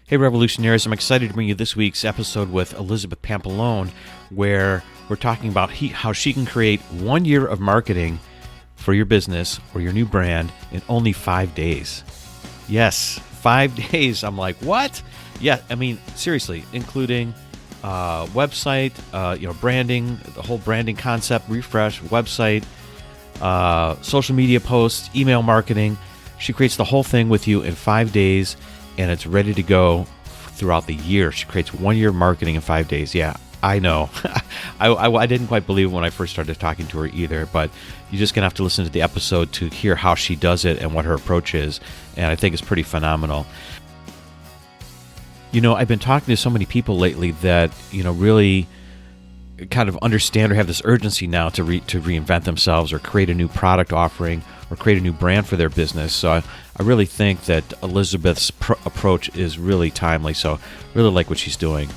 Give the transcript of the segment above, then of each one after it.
Hey Revolutionaries, I'm excited to bring you this week's episode with Elizabeth Pampalone, where we're talking about how she can create 1 year of marketing for your business or your new brand in only 5 days. Yes, 5 days. I'm like, what? Yeah, I mean, seriously, including website, branding, the whole branding concept, refresh, website, social media posts, email marketing. She creates the whole thing with you in 5 days, and it's ready to go throughout the year. She creates 1 year marketing in 5 days. Yeah, I know. I didn't quite believe it when I first started talking to her either, but you're just going to have to listen to the episode to hear how she does it and what her approach is, and I think it's pretty phenomenal. You know, I've been talking to so many people lately that, really kind of understand or have this urgency now to reinvent themselves or create a new product offering or create a new brand for their business. So I really think that Elizabeth's approach is really timely. So really like what she's doing.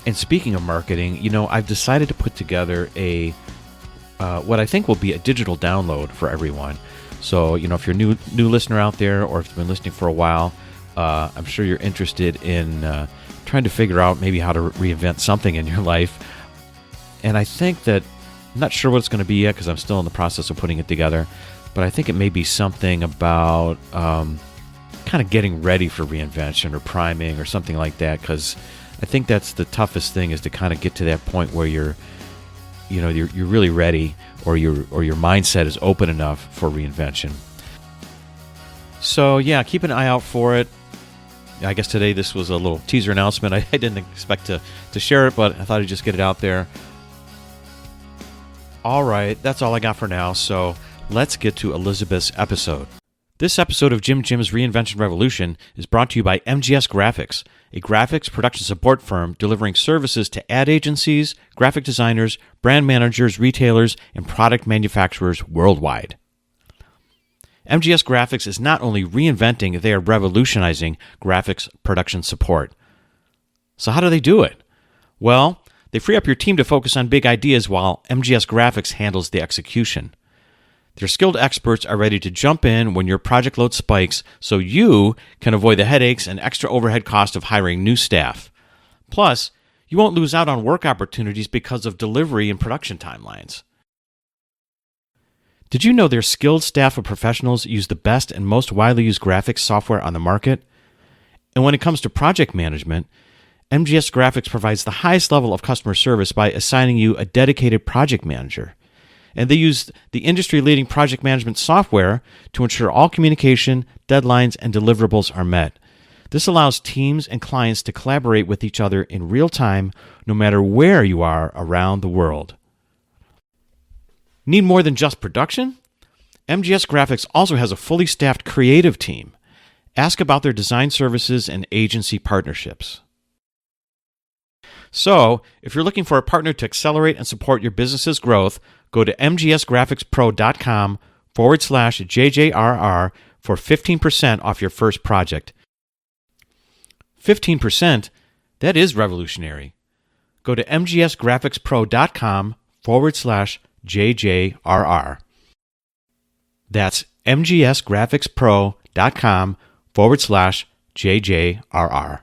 And speaking of marketing, I've decided to put together what I think will be a digital download for everyone. So, if you're a new listener out there, or if you've been listening for a while, I'm sure you're interested in trying to figure out maybe how to reinvent something in your life. And I think that, I'm not sure what it's going to be yet because I'm still in the process of putting it together, but I think it may be something about kind of getting ready for reinvention or priming or something like that, because I think that's the toughest thing, is to kind of get to that point where you're really ready, or your mindset is open enough for reinvention. So yeah, keep an eye out for it. I guess today this was a little teaser announcement. I didn't expect to share it, but I thought I'd just get it out there. All right, that's all I got for now, so let's get to Elizabeth's episode. This episode of Jim's Reinvention Revolution is brought to you by MGS Graphics, a graphics production support firm delivering services to ad agencies, graphic designers, brand managers, retailers, and product manufacturers worldwide. MGS Graphics is not only reinventing, they are revolutionizing graphics production support. So how do they do it? Well, they free up your team to focus on big ideas while MGS Graphics handles the execution. Their skilled experts are ready to jump in when your project load spikes, so you can avoid the headaches and extra overhead cost of hiring new staff. Plus, you won't lose out on work opportunities because of delivery and production timelines. Did you know their skilled staff of professionals use the best and most widely used graphics software on the market? And when it comes to project management, MGS Graphics provides the highest level of customer service by assigning you a dedicated project manager. And they use the industry-leading project management software to ensure all communication, deadlines, and deliverables are met. This allows teams and clients to collaborate with each other in real time, no matter where you are around the world. Need more than just production? MGS Graphics also has a fully staffed creative team. Ask about their design services and agency partnerships. So, if you're looking for a partner to accelerate and support your business's growth, go to mgsgraphicspro.com/JJRR for 15% off your first project. 15%? That is revolutionary. Go to mgsgraphicspro.com/JJRR. That's mgsgraphicspro.com/JJRR.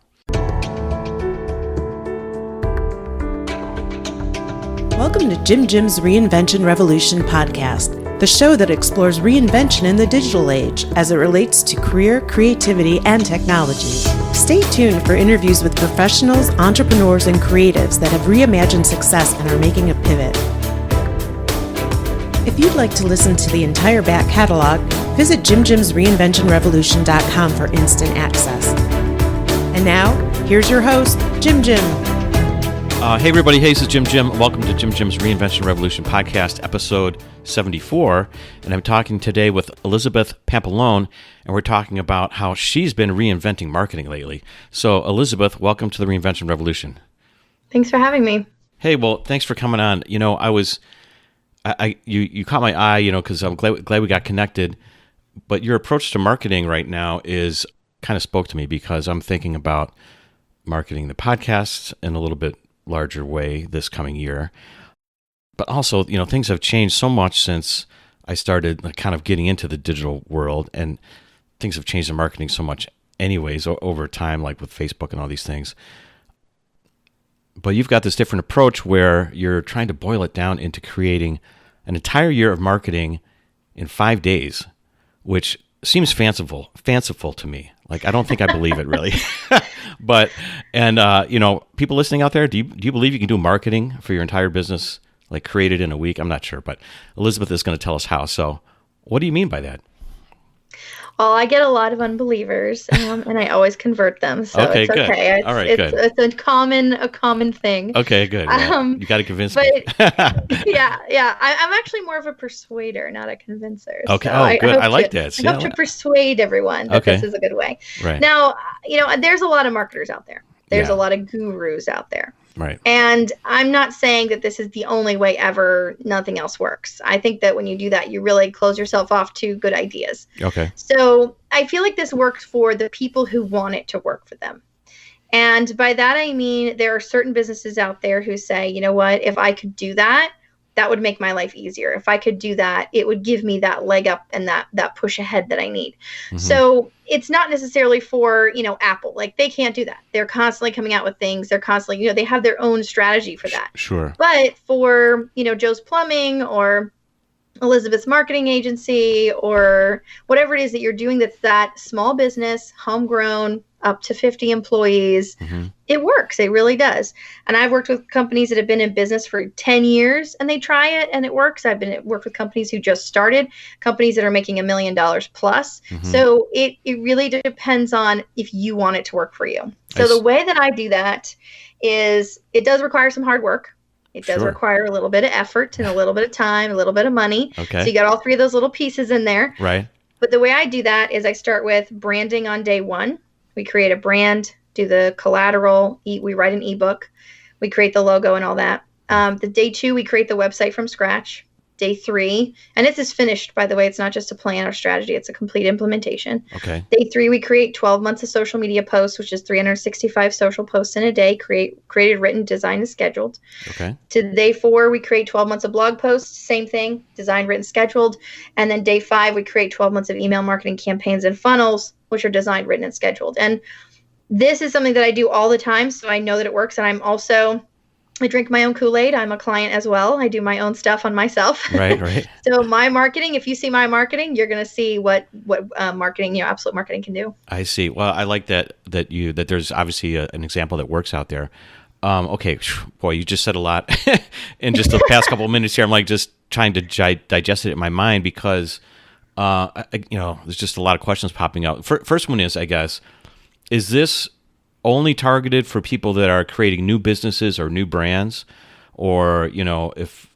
Welcome to Jim's Reinvention Revolution podcast, the show that explores reinvention in the digital age as it relates to career, creativity, and technology. Stay tuned for interviews with professionals, entrepreneurs, and creatives that have reimagined success and are making a pivot. If you'd like to listen to the entire back catalog, visit jimreinventionrevolution.com for instant access. And now, here's your host, Jim. Hey everybody, hey, this is Jim. Welcome to Jim's Reinvention Revolution podcast, episode 74. And I'm talking today with Elizabeth Pampalone, and we're talking about how she's been reinventing marketing lately. So Elizabeth, welcome to the Reinvention Revolution. Thanks for having me. Hey, well, thanks for coming on. You caught my eye, because I'm glad we got connected. But your approach to marketing right now is kind of spoke to me, because I'm thinking about marketing the podcasts in a little bit larger way this coming year. But also, things have changed so much since I started kind of getting into the digital world. And things have changed in marketing so much anyways over time, like with Facebook and all these things. But you've got this different approach where you're trying to boil it down into creating an entire year of marketing in 5 days, which seems fanciful to me. Like, I don't think I believe it really. But, and, people listening out there, do you believe you can do marketing for your entire business, like create it in a week? I'm not sure, but Elizabeth is going to tell us how. So what do you mean by that? Well, I get a lot of unbelievers, and I always convert them. So okay, it's good. okay. All right, good. It's a common thing. Okay, good. Well, you got to convince me. yeah. I'm actually more of a persuader, not a convincer. Okay. So good. I like that. I hope to persuade everyone that this is a good way. Right. Now, there's a lot of marketers out there. There's Yeah. a lot of gurus out there. Right. And I'm not saying that this is the only way ever, nothing else works. I think that when you do that, you really close yourself off to good ideas. Okay. So I feel like this works for the people who want it to work for them. And by that, I mean, there are certain businesses out there who say, you know what, if I could do that, that would make my life easier. If I could do that, it would give me that leg up and that push ahead that I need. Mm-hmm. So it's not necessarily for, Apple. Like, they can't do that. They're constantly coming out with things. They're constantly, they have their own strategy for that. Sure. But for, Joe's Plumbing or Elizabeth's marketing agency or whatever it is that you're doing that's that small business, homegrown, up to 50 employees, mm-hmm. It works. It really does. And I've worked with companies that have been in business for 10 years and they try it and it works. I've worked with companies who just started, companies that are making $1 million plus. Mm-hmm. So it really depends on if you want it to work for you. So the way that I do that is it does require some hard work. It does require a little bit of effort and a little bit of time, a little bit of money. Okay. So you got all three of those little pieces in there. Right. But the way I do that is I start with branding on day one. We create a brand, do the collateral, we write an ebook, we create the logo and all that. The day two, we create the website from scratch. Day three, and this is finished, by the way, it's not just a plan or strategy, it's a complete implementation. Okay. Day three, we create 12 months of social media posts, which is 365 social posts in a day, created, written, designed, and scheduled. Okay. To day four, we create 12 months of blog posts, same thing, designed, written, scheduled. And then day five, we create 12 months of email marketing campaigns and funnels, which are designed, written, and scheduled. And this is something that I do all the time, so I know that it works. And I drink my own Kool-Aid. I'm a client as well. I do my own stuff on myself. Right. So my marketing, if you see my marketing, you're going to see what marketing, absolute marketing can do. I see. Well, I like that there's obviously an example that works out there. Okay. Boy, you just said a lot in just the past couple of minutes here. I'm like just trying to digest it in my mind because, there's just a lot of questions popping out. First one is, I guess, is this only targeted for people that are creating new businesses or new brands, or if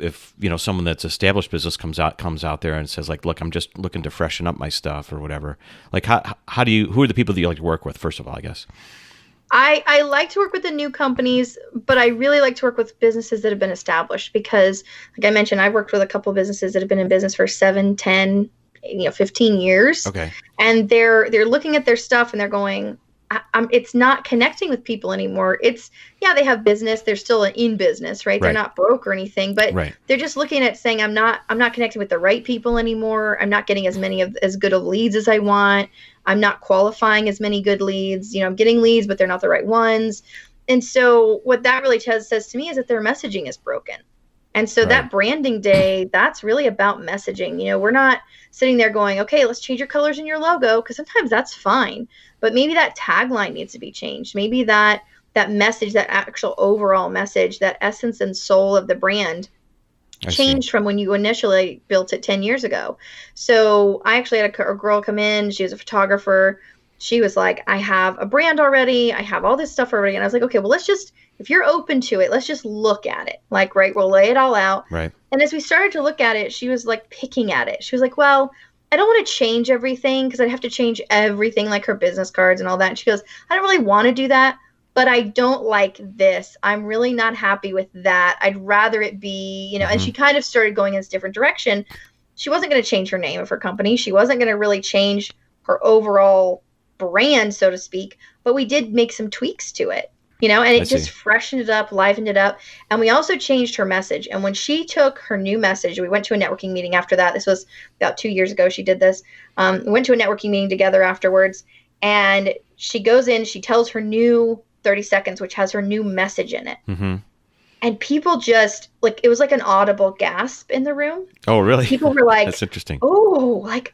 someone that's established business comes out there and says like, look, I'm just looking to freshen up my stuff or whatever. Like, who are the people that you like to work with? First of all, I guess. I like to work with the new companies, but I really like to work with businesses that have been established because, like I mentioned, I've worked with a couple of businesses that have been in business for 7, 10, 15 years. Okay. And they're looking at their stuff and they're going, it's not connecting with people anymore. They have business. They're still in business, right? They're not broke or anything, but they're just looking at saying, I'm not connecting with the right people anymore. I'm not getting as good of leads as I want. I'm not qualifying as many good leads. I'm getting leads, but they're not the right ones. And so what that really says to me is that their messaging is broken. And so that branding day, that's really about messaging. We're not sitting there going, okay, let's change your colors in your logo, because sometimes that's fine. But maybe that tagline needs to be changed. Maybe that message, that actual overall message, that essence and soul of the brand changed from when you initially built it 10 years ago. So I actually had a girl come in. She was a photographer. She was like, I have a brand already. I have all this stuff already. And I was like, okay, well, if you're open to it, let's just look at it. Like, we'll lay it all out. Right. And as we started to look at it, she was like picking at it. She was like, well, I don't want to change everything because I'd have to change everything, like her business cards and all that. And she goes, I don't really want to do that, but I don't like this. I'm really not happy with that. I'd rather it be, and she kind of started going in this different direction. She wasn't going to change her name of her company. She wasn't going to really change her overall brand, so to speak, but we did make some tweaks to it. and it just freshened it up, livened it up. And we also changed her message. And when she took her new message, we went to a networking meeting after that. This was about 2 years ago she did this. We went to a networking meeting together afterwards. And she goes in, she tells her new 30 seconds, which has her new message in it. Mm-hmm. And people just, like, it was like an audible gasp in the room. Oh, really? People were like, that's interesting. Oh, like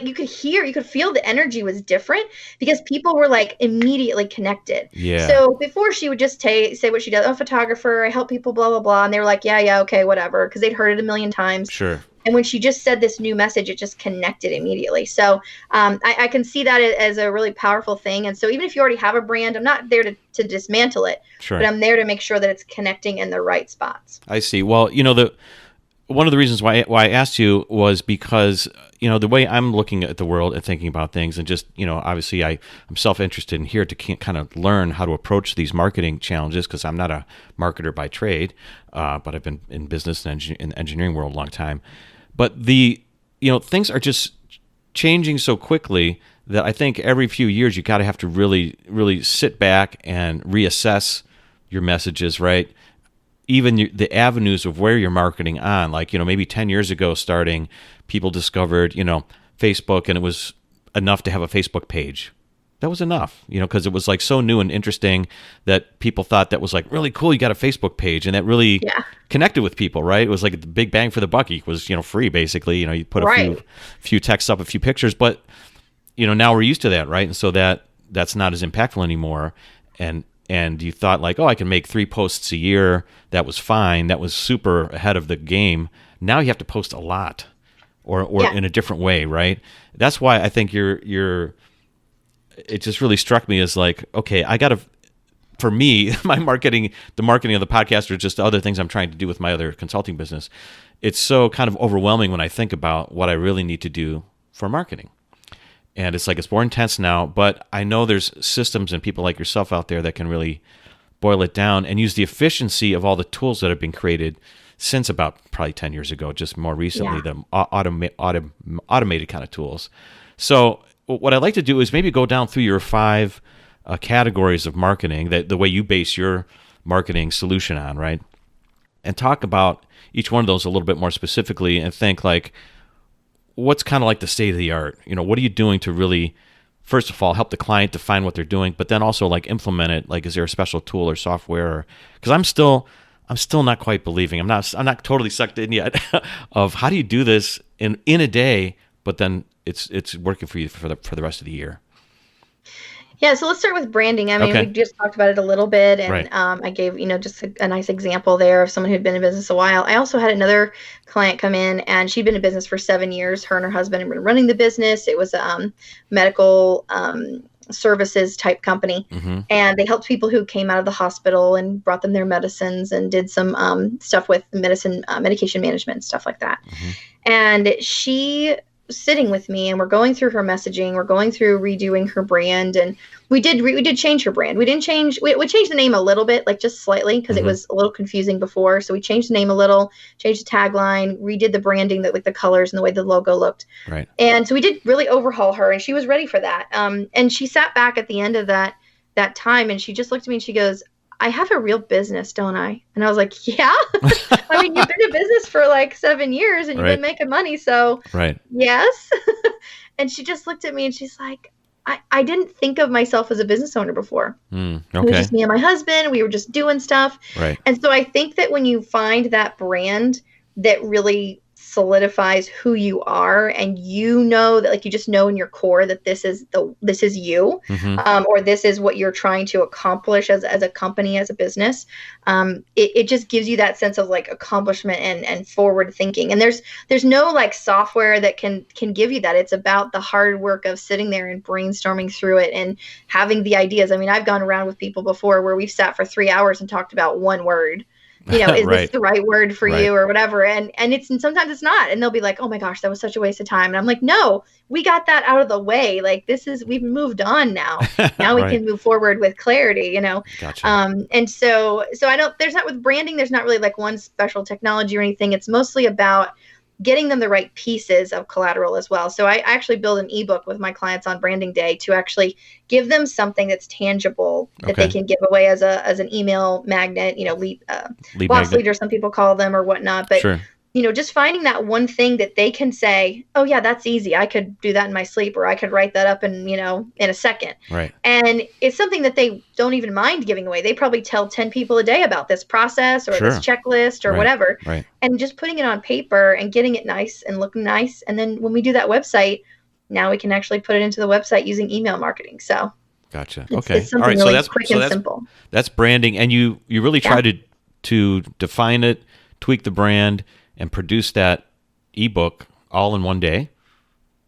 you could feel the energy was different because people were like immediately connected. Yeah. So before she would just say what she does. I'm a photographer. I help people, blah, blah, blah. And they were like, yeah, okay, whatever. Because they'd heard it a million times. Sure. And when she just said this new message, it just connected immediately. So I can see that as a really powerful thing. And so even if you already have a brand, I'm not there to dismantle it, sure, but I'm there to make sure that it's connecting in the right spots. I see. Well, one of the reasons why I asked you was because, the way I'm looking at the world and thinking about things, and just, obviously I'm self-interested in here to kind of learn how to approach these marketing challenges, because I'm not a marketer by trade, but I've been in business and in the engineering world a long time. But things are just changing so quickly that I think every few years you got to have to really, really sit back and reassess your messages, right? Even the avenues of where you're marketing on, like, maybe 10 years ago starting, people discovered, Facebook, and it was enough to have a Facebook page. That was enough, because it was like so new and interesting that people thought that was like really cool. You got a Facebook page, and that really connected with people, right? It was like the big bang for the buck. It was, free basically. You put a few texts up, a few pictures, but now we're used to that, right? And so that's not as impactful anymore. And you thought like, oh, I can make 3 posts a year. That was fine. That was super ahead of the game. Now you have to post a lot, or in a different way, right? That's why I think it just really struck me as like, okay, for me, the marketing of the podcast, or just the other things I'm trying to do with my other consulting business, it's so kind of overwhelming when I think about what I really need to do for marketing. And it's like, it's more intense now, but I know there's systems and people like yourself out there that can really boil it down and use the efficiency of all the tools that have been created since about probably 10 years ago, just more recently, the automated kind of tools. So what I'd like to do is maybe go down through your 5 categories of marketing, the way you base your marketing solution on, right? And talk about each one of those a little bit more specifically, and think like, what's kind of like the state of the art? What are you doing to really, first of all, help the client define what they're doing, but then also like implement it? Like, is there a special tool or software? Because I'm still not quite believing. I'm not totally sucked in yet of how do you do this in a day, but then it's working for you for the rest of the year. Yeah, so let's start with branding. I mean, we just talked about it a little bit, and I gave, just a nice example there of someone who'd been in business a while. I also had another client come in, and she'd been in business for 7 years. Her and her husband had been running the business. It was a medical services type company, and they helped people who came out of the hospital and brought them their medicines and did some stuff with medication management, stuff like that. And she sitting with me, and we're going through her messaging, we're going through redoing her brand, and we did change her brand. We changed the name a little bit, like just slightly, because it was a little confusing before. So we changed the name a little, changed the tagline, redid the branding, that like the colors and the way the logo looked. Right. And so we did really overhaul her, and she was ready for that. And she sat back at the end of that time, and she just looked at me and she goes, I have a real business, don't I? And I was like, yeah. I mean, you've been in business for like 7 years and you've been making money. So yes. And she just looked at me and she's like, I didn't think of myself as a business owner before. It was just me and my husband. We were just doing stuff. Right. And so I think that when you find that brand that really solidifies who you are, and that, like, you just know in your core that this is you, or this is what you're trying to accomplish as a company, as a business. It just gives you that sense of like accomplishment and forward thinking. And there's no like software that can give you that. It's about the hard work of sitting there and brainstorming through it and having the ideas. I mean, I've gone around with people before where we've sat for 3 hours and talked about one word. Is this the right word for you or whatever? And sometimes it's not. And they'll be like, oh my gosh, that was such a waste of time. And I'm like, no, we got that out of the way. Like, we've moved on now. Now we can move forward with clarity, Gotcha. And so there's not, with branding, there's not really like one special technology or anything. It's mostly about getting them the right pieces of collateral as well. So I actually build an ebook with my clients on branding day to actually give them something that's tangible that they can give away as an email magnet, lead boss leader, some people call them, or whatnot. But sure. Just finding that one thing that they can say, oh yeah, that's easy. I could do that in my sleep, or I could write that up in a second. Right. And it's something that they don't even mind giving away. They probably tell 10 people a day about this process or this checklist or whatever. Right. And just putting it on paper and getting it nice and looking nice. And then when we do that website, now we can actually put it into the website using email marketing. So gotcha. Okay. It's something really quick and simple. That's branding. And you really try to define it, tweak the brand, and produce that ebook all in one day?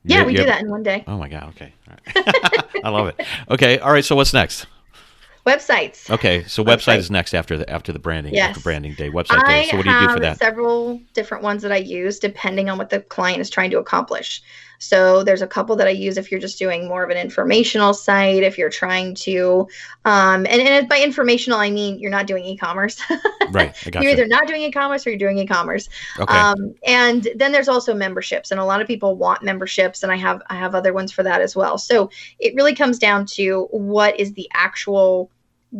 Yeah, we do that in one day. Oh my God. Okay. All right. I love it. Okay. All right. So what's next? Websites. Okay. So website is next after the branding, after branding day, website day. So what do you do for that? I have several different ones that I use depending on what the client is trying to accomplish. So there's a couple that I use if you're just doing more of an informational site, if you're trying to, and by informational, I mean, you're not doing e-commerce. Right. I gotcha. You're either not doing e-commerce or you're doing e-commerce. Okay. And then there's also memberships, and a lot of people want memberships, and I have other ones for that as well. So it really comes down to what is the actual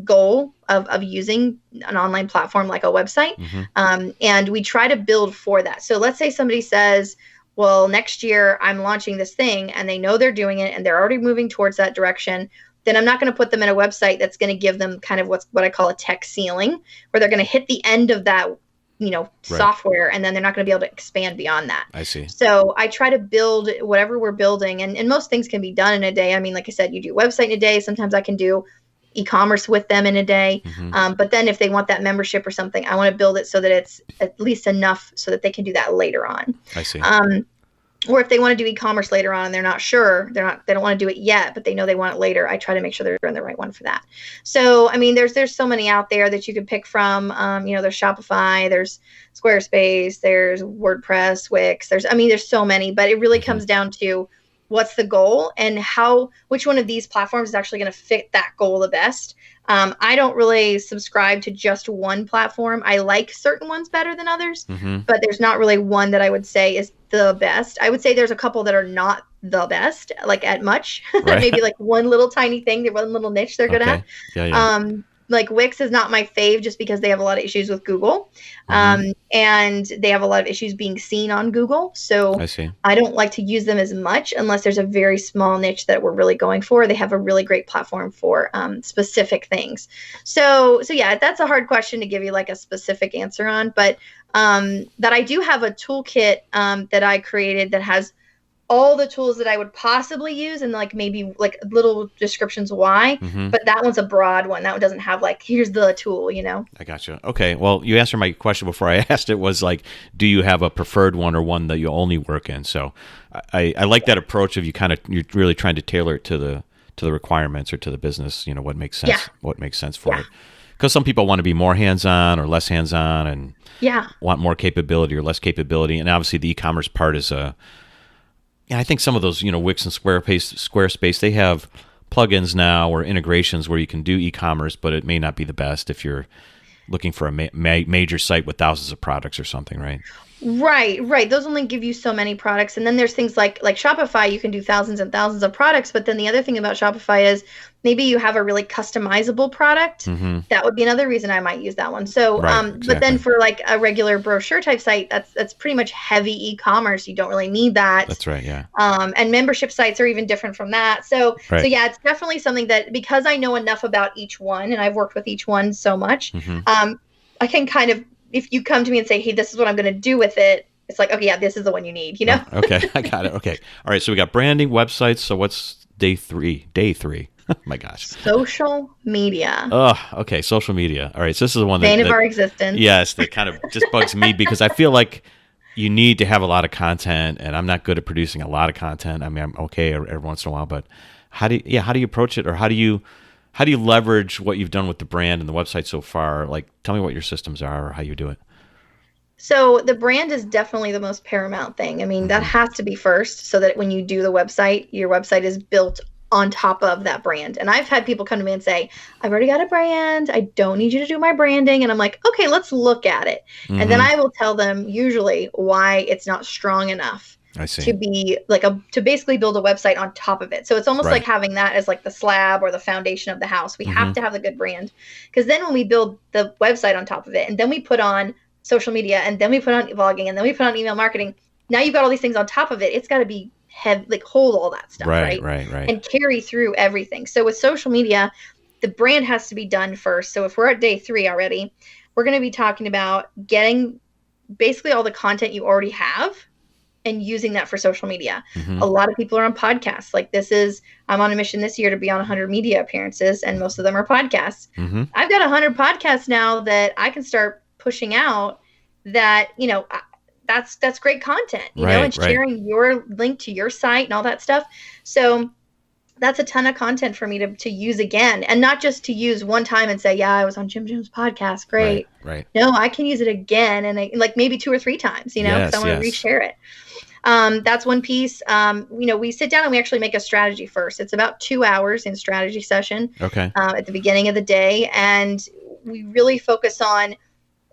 goal of using an online platform like a website. Mm-hmm. And we try to build for that. So let's say somebody says, well, next year I'm launching this thing, and they know they're doing it and they're already moving towards that direction. Then I'm not going to put them in a website that's going to give them kind of what I call a tech ceiling, where they're going to hit the end of that, software, and then they're not going to be able to expand beyond that. I see. So I try to build whatever we're building, and most things can be done in a day. I mean, like I said, you do website in a day. Sometimes I can do e-commerce with them in a day. Mm-hmm. But then if they want that membership or something, I want to build it so that it's at least enough so that they can do that later on. I see. Or if they want to do e-commerce later on and they're not sure, they don't want to do it yet, but they know they want it later, I try to make sure they're doing the right one for that. So, I mean, there's so many out there that you could pick from. There's Shopify, there's Squarespace, there's WordPress, Wix, there's so many, but it really comes down to what's the goal and which one of these platforms is actually going to fit that goal the best. I don't really subscribe to just one platform. I like certain ones better than others, but there's not really one that I would say is the best. I would say there's a couple that are not the best, like at much, right. Maybe like one little tiny thing, one little niche they're good at. Yeah. Like Wix is not my fave just because they have a lot of issues with Google. And they have a lot of issues being seen on Google. So I see. I don't like to use them as much unless there's a very small niche that we're really going for. They have a really great platform for specific things. So yeah, that's a hard question to give you like a specific answer on, but that I do have a toolkit that I created that has all the tools that I would possibly use and like maybe like little descriptions why, but that one's a broad one. That one doesn't have like, here's the tool, I gotcha. Okay. Well, you answered my question before I asked it was like, do you have a preferred one or one that you only work in? So I like that approach of you're really trying to tailor it to the requirements or to the business, what makes sense, what makes sense for it. Because some people want to be more hands-on or less hands-on and want more capability or less capability. And obviously the e-commerce part is I think some of those, Wix and Squarespace, they have plugins now or integrations where you can do e-commerce, but it may not be the best if you're looking for a major site with thousands of products or something, right? Right. Those only give you so many products. And then there's things like Shopify, you can do thousands and thousands of products. But then the other thing about Shopify is maybe you have a really customizable product. That would be another reason I might use that one. So, exactly. But then for like a regular brochure type site, that's pretty much heavy e-commerce. You don't really need that. That's right. Yeah. And membership sites are even different from that. So yeah, it's definitely something that because I know enough about each one and I've worked with each one so much, I can kind of, if you come to me and say, hey, this is what I'm going to do with it, it's like, okay, yeah, this is the one you need, Oh, okay, I got it. Okay. All right, so we got branding, websites. So what's day three? Oh my gosh. Social media. Oh, okay, social media. All right, so this is the one Bane of our existence. Yes, that kind of just bugs me because I feel like you need to have a lot of content, and I'm not good at producing a lot of content. I mean, I'm okay every once in a while, but how do you approach it, or how do you leverage what you've done with the brand and the website so far? Like, tell me what your systems are or how you do it. So the brand is definitely the most paramount thing. I mean, that has to be first so that when you do the website, your website is built on top of that brand. And I've had people come to me and say, I've already got a brand. I don't need you to do my branding. And I'm like, okay, let's look at it. Mm-hmm. And then I will tell them usually why it's not strong enough to be like to basically build a website on top of it. So it's almost like having that as like the slab or the foundation of the house. We have to have the good brand, because then when we build the website on top of it, and then we put on social media, and then we put on blogging, and then we put on email marketing, now you've got all these things on top of it. It's got to be like hold all that stuff, right? And carry through everything. So with social media, the brand has to be done first. So if we're at day 3 already, we're going to be talking about getting basically all the content you already have and using that for social media. A lot of people are on podcasts. Like I'm on a mission this year to be on 100 media appearances, and most of them are podcasts. I've got 100 podcasts now that I can start pushing out that, that's great content, you know, and sharing your link to your site and all that stuff. So that's a ton of content for me to use again, and not just to use one time and say, yeah, I was on Jim's podcast. Great. Right. No, I can use it again. And like maybe 2 or 3 times, because I want to reshare it. That's one piece. We sit down and we actually make a strategy first. It's about 2 hours in strategy session at the beginning of the day. And we really focus on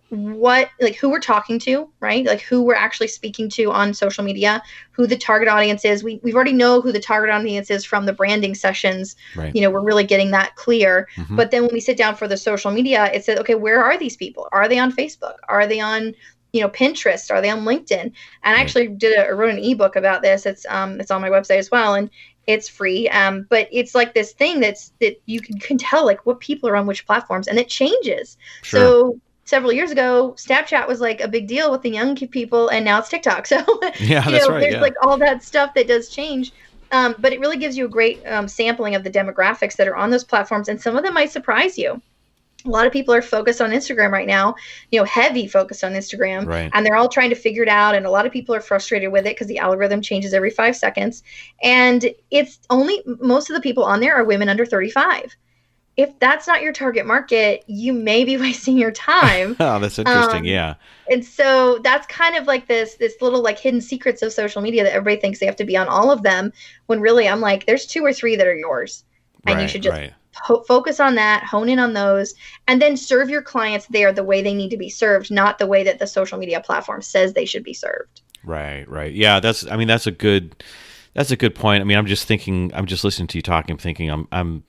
who we're talking to, right? Like who we're actually speaking to on social media, who the target audience is. We've already know who the target audience is from the branding sessions. We're really getting that clear. But then when we sit down for the social media, it says, okay, where are these people? Are they on Facebook? Are they on, Pinterest? Are they on LinkedIn? And I actually wrote an ebook about this. It's on my website as well. And it's free. But it's like this thing that you can tell like what people are on which platforms, and it changes. Sure. So several years ago, Snapchat was like a big deal with the young people, and now it's TikTok. So there's like all that stuff that does change. But it really gives you a great sampling of the demographics that are on those platforms, and some of them might surprise you. A lot of people are focused on Instagram right now, heavy focused on Instagram, and they're all trying to figure it out. And a lot of people are frustrated with it because the algorithm changes every 5 seconds. And most of the people on there are women under 35. If that's not your target market, you may be wasting your time. Oh, that's interesting. Yeah. And so that's kind of like this little like hidden secrets of social media that everybody thinks they have to be on all of them, when really I'm like, there's 2 or 3 that are yours, and you should just focus on that, hone in on those, and then serve your clients there the way they need to be served, not the way that the social media platform says they should be served. Right. Yeah. That's a good point. I mean, I'm just listening to you talking, I'm thinking I'm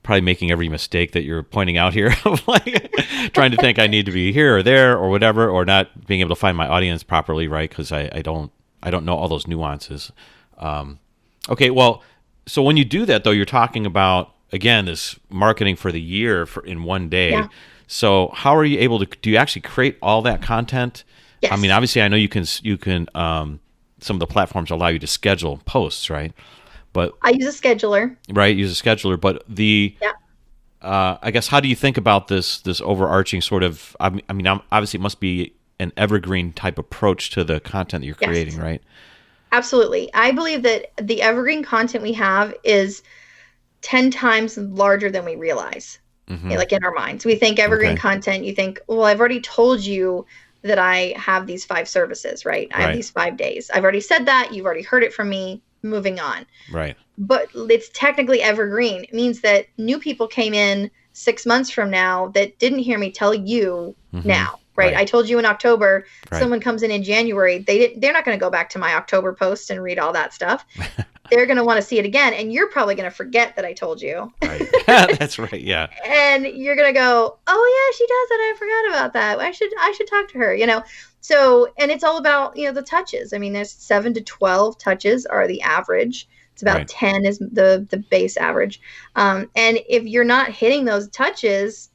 probably making every mistake that you're pointing out here of like trying to think I need to be here or there or whatever, or not being able to find my audience properly. Right. Cause I don't know all those nuances. Okay. Well, so when you do that though, you're talking about, again, this marketing for the year in one day. Yeah. So how are you able to, do you actually create all that content? Yes. I mean, obviously I know you can, some of the platforms allow you to schedule posts, right? But I use a scheduler. Right, use a scheduler. But I guess, how do you think about this overarching sort of? I mean, obviously, it must be an evergreen type approach to the content that you're creating, right? Absolutely. I believe that the evergreen content we have is 10 times larger than we realize. Like in our minds, we think evergreen content. You think, well, I've already told you that I have these 5 services, right? I have these 5 days. I've already said that. You've already heard it from me. Moving on. Right. But it's technically evergreen. It means that new people came in 6 months from now that didn't hear me tell you now. Right. I told you in October, someone comes in January, they're not going to go back to my October post and read all that stuff. They're going to want to see it again. And you're probably going to forget that I told you. Right. That's right. Yeah. And you're going to go, oh yeah, she does that. I forgot about that. I should talk to her, So, and it's all about, the touches. I mean, there's 7 to 12 touches are the average. It's about 10 is the base average. And if you're not hitting those touches,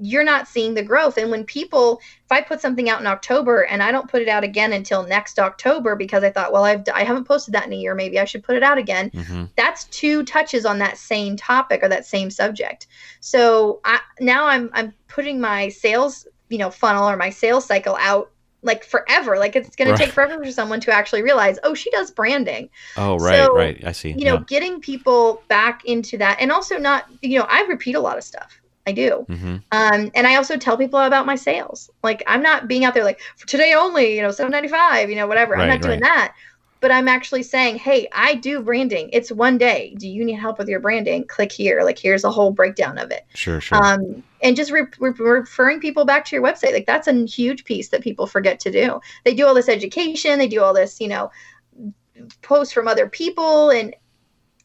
you're not seeing the growth. And if I put something out in October and I don't put it out again until next October because I thought, well, I haven't posted that in a year, maybe I should put it out again. That's 2 touches on that same topic or that same subject. So now I'm putting my sales, funnel or my sales cycle out like forever. Like it's going to take forever for someone to actually realize, oh, she does branding. Oh, right. So, right. I see. Getting people back into that, and also not, I repeat a lot of stuff. I do. And I also tell people about my sales. Like I'm not being out there like for today only, $7.95, whatever. I'm not doing that. but I'm actually saying, hey, I do branding. It's one day. Do you need help with your branding? Click here. Like, here's a whole breakdown of it. Sure. And just referring people back to your website. Like, that's a huge piece that people forget to do. They do all this education. They do all this, posts from other people, and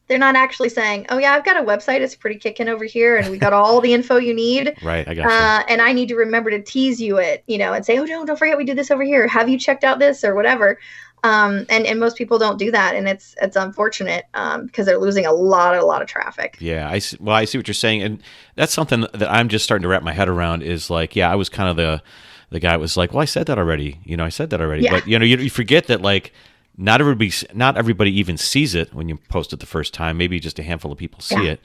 they're not actually saying, oh yeah, I've got a website. It's pretty kicking over here, and we got all the info you need. Right. I got you. And I need to remember to tease you it, and say, oh, don't forget we do this over here. Have you checked out this or whatever? And most people don't do that. And it's unfortunate, because they're losing a lot of traffic. Yeah. I see what you're saying. And that's something that I'm just starting to wrap my head around is like, yeah, I was kind of the guy was like, well, I said that already. I said that already. Yeah. But you forget that, like, not everybody even sees it when you post it the first time. Maybe just a handful of people see it.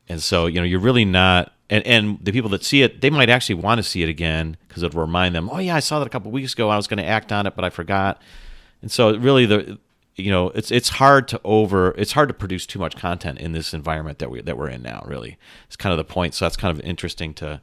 And so, you're really not, and the people that see it, they might actually want to see it again because it'll remind them, oh yeah, I saw that a couple of weeks ago. I was going to act on it, but I forgot. And so really it's hard to produce too much content in this environment that we're in now, really. It's kind of the point. So that's kind of interesting to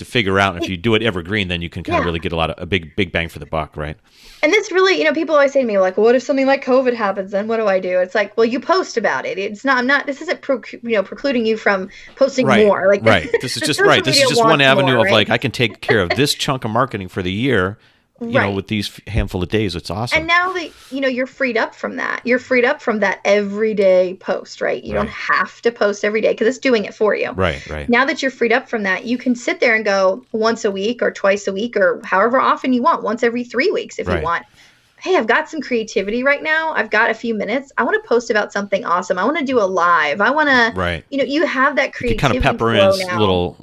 figure out. And if you do it evergreen, then you can kind of really get a big bang for the buck, right? And this really, people always say to me, like, well, what if something like COVID happens? Then what do I do? It's like, well, you post about it. It's not. This isn't precluding you from posting more. Like, right. This is just right. This is just one avenue of like, I can take care of this chunk of marketing for the year. With these handful of days. It's awesome. And now that, you're freed up from that. You're freed up from that everyday post, right? You don't have to post every day because it's doing it for you. Right. Now that you're freed up from that, you can sit there and go once a week or twice a week or however often you want, once every 3 weeks if you want. Hey, I've got some creativity right now. I've got a few minutes. I want to post about something awesome. I want to do a live. I want to, you have that creativity. You kind of pepper in little,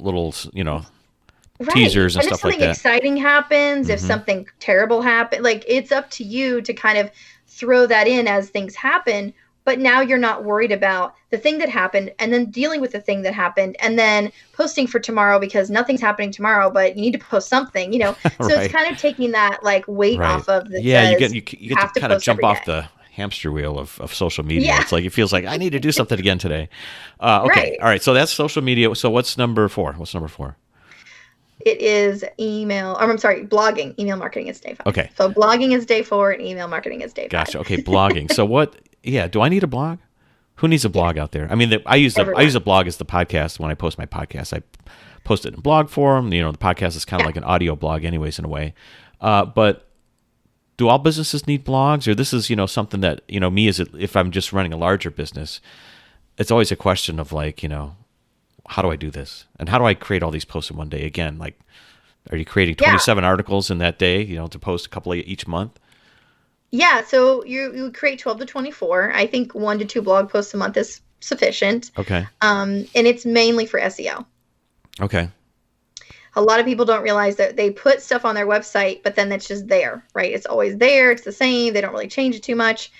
teasers and stuff like that. If something exciting happens, if something terrible happens, like, it's up to you to kind of throw that in as things happen. But now you're not worried about the thing that happened and then dealing with the thing that happened and then posting for tomorrow because nothing's happening tomorrow, but you need to post something, So it's kind of taking that like weight off of the, you get to kind of jump off the hamster wheel of social media. Yeah. It's like, it feels like I need to do something again today. Okay. All right. So that's social media. So what's number 4? It is blogging. Email marketing is day 5. Okay. So blogging is day 4 and email marketing is day 5. Gotcha. Okay, blogging. So do I need a blog? Who needs a blog out there? I mean, I use a blog as the podcast when I post my podcast. I post it in blog form. The podcast is kind of like an audio blog anyways in a way. But do all businesses need blogs? Or this is, something that, me if I'm just running a larger business, it's always a question of like, how do I do this? And how do I create all these posts in one day? Again, like, are you creating 27 articles in that day, to post a couple of each month? Yeah. So you create 12 to 24. I think 1 to 2 blog posts a month is sufficient. Okay. And it's mainly for SEO. Okay. A lot of people don't realize that they put stuff on their website, but then it's just there, right? It's always there. It's the same. They don't really change it too much.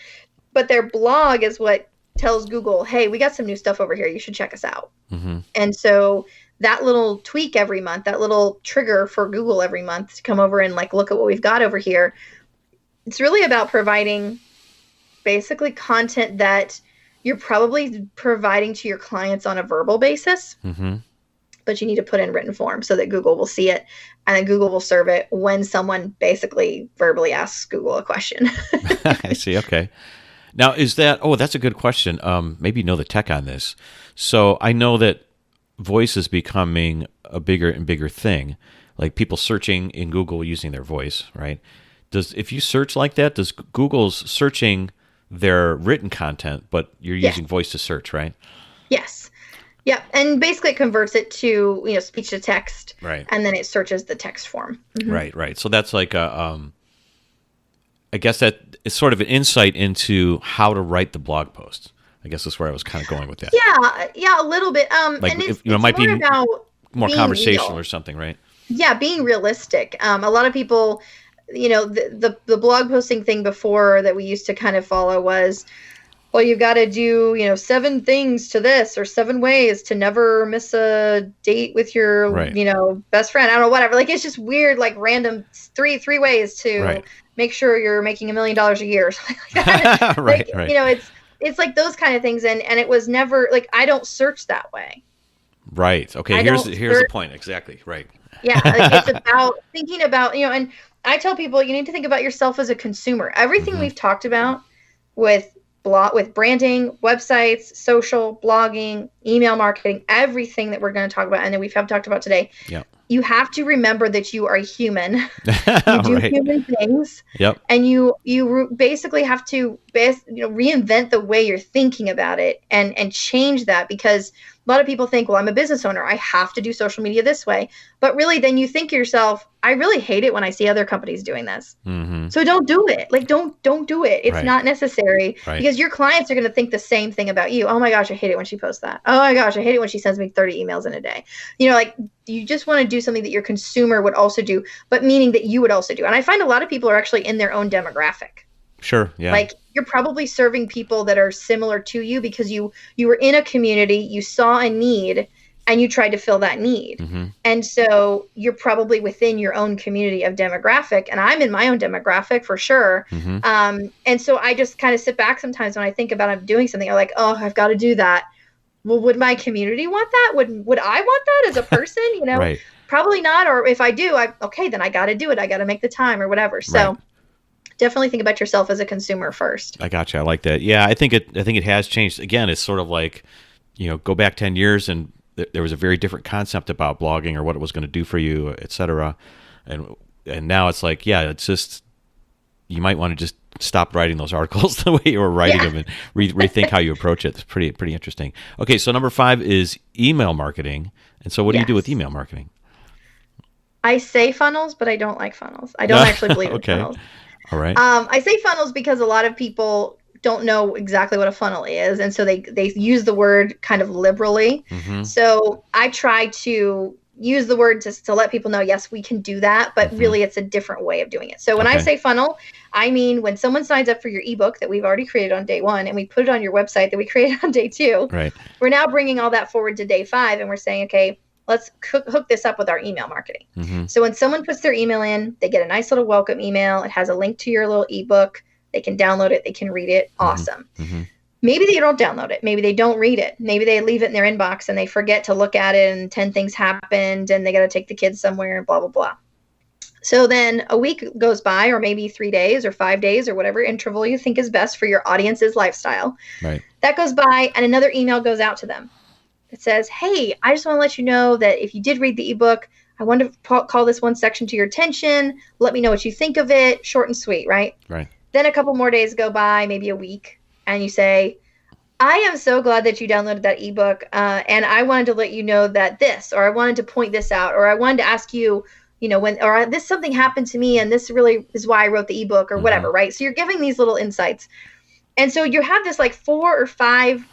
But their blog is what tells Google, hey, we got some new stuff over here. You should check us out. Mm-hmm. And so that little tweak every month, that little trigger for Google every month to come over and like, look at what we've got over here. It's really about providing basically content that you're probably providing to your clients on a verbal basis, but you need to put in written form so that Google will see it and then Google will serve it when someone basically verbally asks Google a question. I see. Okay. Now, that's a good question. Maybe you know the tech on this. So I know that voice is becoming a bigger and bigger thing, like people searching in Google using their voice, right? If you search like that, does Google's searching their written content, but you're using voice to search, right? Yes. Yeah. And basically it converts it to, speech to text. Right. And then it searches the text form. Mm-hmm. Right. So that's like I guess that is sort of an insight into how to write the blog post. I guess that's where I was kind of going with that. Yeah, a little bit. Like, and it might be about more conversational or something, right? Yeah, being realistic. A lot of people, the blog posting thing before that we used to kind of follow was, well, you got to do, 7 things to this or 7 ways to never miss a date with your, best friend. I don't know, whatever. Like, it's just weird, like random three ways to make sure you're making $1 million a year or something like that. Right. It's like those kind of things. And it was never like, I don't search that way. Right. Okay. Here's the point. Exactly. Right. Yeah. Like, it's about thinking about, and I tell people you need to think about yourself as a consumer. Everything we've talked about with branding, websites, social, blogging, email marketing, everything that we're going to talk about and that we have talked about today. Yep. You have to remember that you are human. You do right. human things. Yep. And you basically have to reinvent the way you're thinking about it and change that, because a lot of people think, well, I'm a business owner, I have to do social media this way. But really, then you think to yourself, I really hate it when I see other companies doing this. Mm-hmm. So don't do it. Like, don't do it. It's Right. not necessary, because your clients are going to think the same thing about you. Oh my gosh, I hate it when she posts that. Oh my gosh, I hate it when she sends me 30 emails in a day. Like, you just want to do something that your consumer would also do, but meaning that you would also do. And I find a lot of people are actually in their own demographic. Sure. Yeah. Like, you're probably serving people that are similar to you because you were in a community, you saw a need, and you tried to fill that need. Mm-hmm. And so you're probably within your own community of demographic. And I'm in my own demographic for sure. Mm-hmm. And so I just kind of sit back sometimes when I think about I'm doing something. I'm like, oh, I've got to do that. Well, would my community want that? Would I want that as a person? Right. Probably not. Or if I do, then I got to do it. I got to make the time or whatever. So definitely think about yourself as a consumer first. I gotcha. I like that. Yeah, I think it has changed. Again, it's sort of like, go back 10 years and there was a very different concept about blogging or what it was going to do for you, et cetera. And now it's like, it's just, you might want to just stop writing those articles the way you were writing them and rethink how you approach it. It's pretty interesting. Okay, so number 5 is email marketing. And so what do you do with email marketing? I say funnels, but I don't like funnels. I don't actually believe in funnels. All right. I say funnels because a lot of people don't know exactly what a funnel is. And so they use the word kind of liberally. Mm-hmm. So I try to use the word to let people know, yes, we can do that, but really it's a different way of doing it. So when I say funnel, I mean when someone signs up for your ebook that we've already created on day 1 and we put it on your website that we created on day 2, we're now bringing all that forward to day 5 and we're saying, okay, let's hook this up with our email marketing. Mm-hmm. So when someone puts their email in, they get a nice little welcome email. It has a link to your little ebook. They can download it. They can read it. Awesome. Mm-hmm. Maybe they don't download it. Maybe they don't read it. Maybe they leave it in their inbox and they forget to look at it and 10 things happened and they got to take the kids somewhere and blah, blah, blah. So then a week goes by, or maybe 3 days or 5 days or whatever interval you think is best for your audience's lifestyle. Right. That goes by and another email goes out to them. It says, hey, I just want to let you know that if you did read the ebook, I want to call this one section to your attention. Let me know what you think of it. Short and sweet, right? Right. Then a couple more days go by, maybe a week, and you say, I am so glad that you downloaded that ebook, and I wanted to let you know that this, or I wanted to point this out, or I wanted to ask you, this something happened to me, and this really is why I wrote the ebook, or whatever, right? So you're giving these little insights. And so you have this like 4 or 5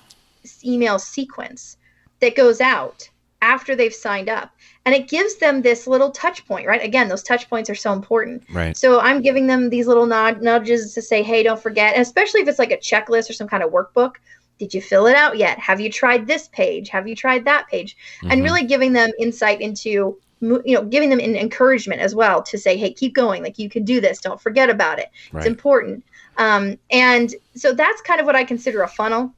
email sequence that goes out after they've signed up. And it gives them this little touch point, right? Again, those touch points are so important. Right. So I'm giving them these little nudges to say, hey, don't forget. And especially if it's like a checklist or some kind of workbook. Did you fill it out yet? Have you tried this page? Have you tried that page? Mm-hmm. And really giving them insight into, giving them an encouragement as well to say, hey, keep going. Like, you can do this. Don't forget about it. Right. It's important. And so that's kind of what I consider a funnel.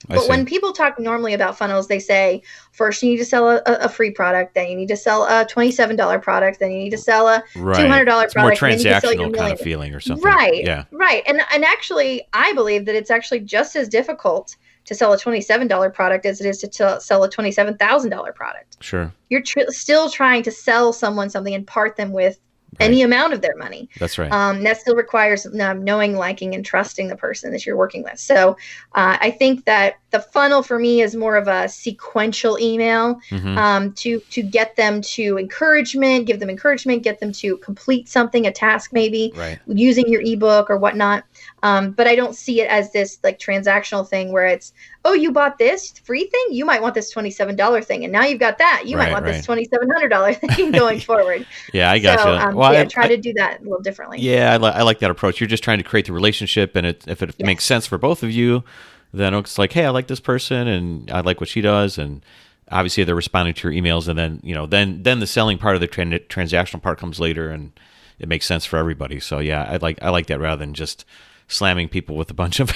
But when people talk normally about funnels, they say, first you need to sell a free product, then you need to sell a $27 product, then you need to sell a $200 product. More transactional kind of feeling or something. Right. Yeah. Right. And actually, I believe that it's actually just as difficult to sell a $27 product as it is to sell a $27,000 product. Sure. You're still trying to sell someone something and part them with any amount of their money. That's right. That still requires knowing, liking, and trusting the person that you're working with. So I think that the funnel for me is more of a sequential email to get them to encouragement, give them encouragement, get them to complete something, a task maybe, using your ebook or whatnot. But I don't see it as this like transactional thing where it's, oh, you bought this free thing? You might want this $27 thing. And now you've got that. You might want this $2,700 thing going forward. Yeah, I got you. Well, I try to do that a little differently. Yeah, I like that approach. You're just trying to create the relationship. And if it makes sense for both of you, then it's like, hey, I like this person and I like what she does. And obviously they're responding to your emails. And then, then the selling part of the transactional part comes later and it makes sense for everybody. So yeah, I like that rather than just slamming people with a bunch of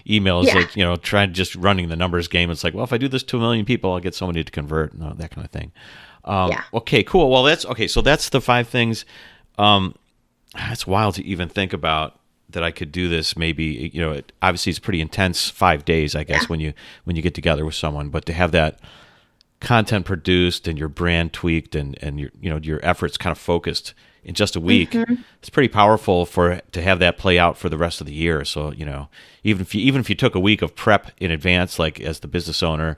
emails, like, trying just running the numbers game. It's like, well, if I do this to 1 million people, I'll get so many to convert, that kind of thing. Okay, cool. Well, so that's the 5 things. It's wild to even think about that I could do this. Maybe, obviously it's pretty intense 5 days, I guess, when you get together with someone, but to have that content produced and your brand tweaked and your efforts kind of focused in just a week, it's pretty powerful to have that play out for the rest of the year. So, even if you took a week of prep in advance, like as the business owner,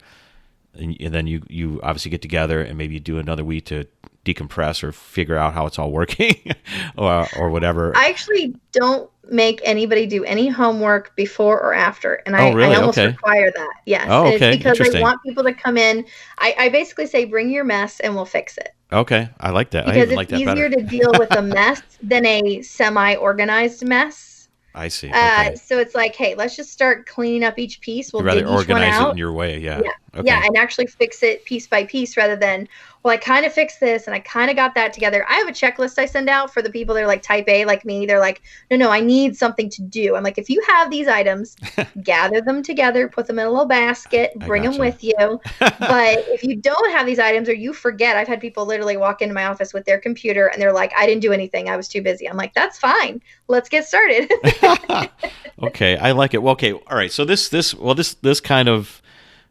and then you obviously get together and maybe you do another week to decompress or figure out how it's all working or whatever. I actually don't make anybody do any homework before or after. And I almost require that. Yes. Oh, okay. And it's because I want people to come in. I basically say, bring your mess and we'll fix it. Okay. I like that. Because it's easier to deal with a mess than a semi-organized mess. I see. Okay. So it's like, hey, let's just start cleaning up each piece. We'll rather dig each one organize out. it in your way. Yeah. Yeah. Okay. Yeah. And actually fix it piece by piece rather than, well, I kind of fixed this and I kind of got that together. I have a checklist I send out for the people that are like type A, like me. They're like, no, I need something to do. I'm like, if you have these items, gather them together, put them in a little basket, bring them with you. But if you don't have these items or you forget, I've had people literally walk into my office with their computer and they're like, I didn't do anything. I was too busy. I'm like, that's fine. Let's get started. Okay. I like it. Well, okay. All right. So this kind of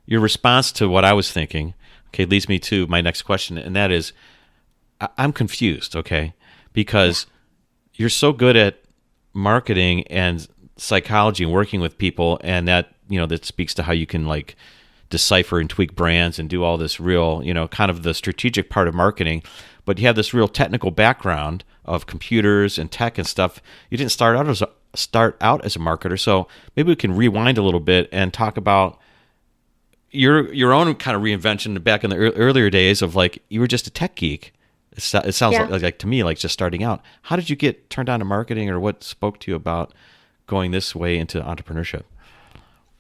your response to what I was thinking, okay, leads me to my next question. And that is, I'm confused. Okay. Because you're so good at marketing and psychology and working with people. And that, that speaks to how you can like decipher and tweak brands and do all this real, kind of the strategic part of marketing. But you have this real technical background of computers and tech and stuff. You didn't start out as a marketer. So maybe we can rewind a little bit and talk about your own kind of reinvention back in the earlier days of like, you were just a tech geek. It sounds like to me, like just starting out. How did you get turned on to marketing, or what spoke to you about going this way into entrepreneurship?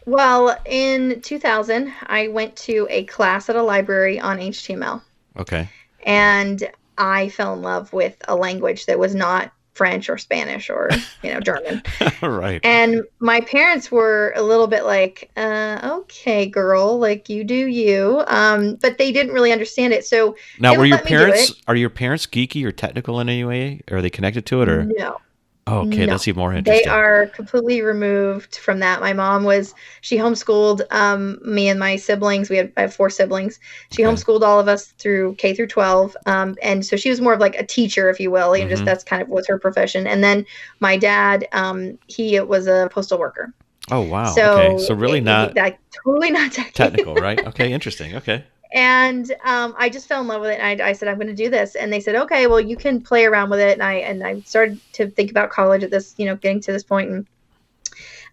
Well, in 2000, I went to a class at a library on HTML. Okay. And I fell in love with a language that was not French or Spanish or, German. Right. And my parents were a little bit like, okay, girl, like you do you. But they didn't really understand it. So now, are your parents geeky or technical in any way? Are they connected to it or? No. Oh, okay. No. That's even more interesting. They are completely removed from that. My mom she homeschooled me and my siblings. I have 4 siblings. She homeschooled all of us through K through 12. And so she was more of like a teacher, if you will. Just that's kind of was her profession. And then my dad, he was a postal worker. Oh, wow. So really totally not technical, right? Okay. Interesting. Okay. And I just fell in love with it. And I said, I'm going to do this. And they said, okay, well, you can play around with it. And I started to think about college at this, getting to this point.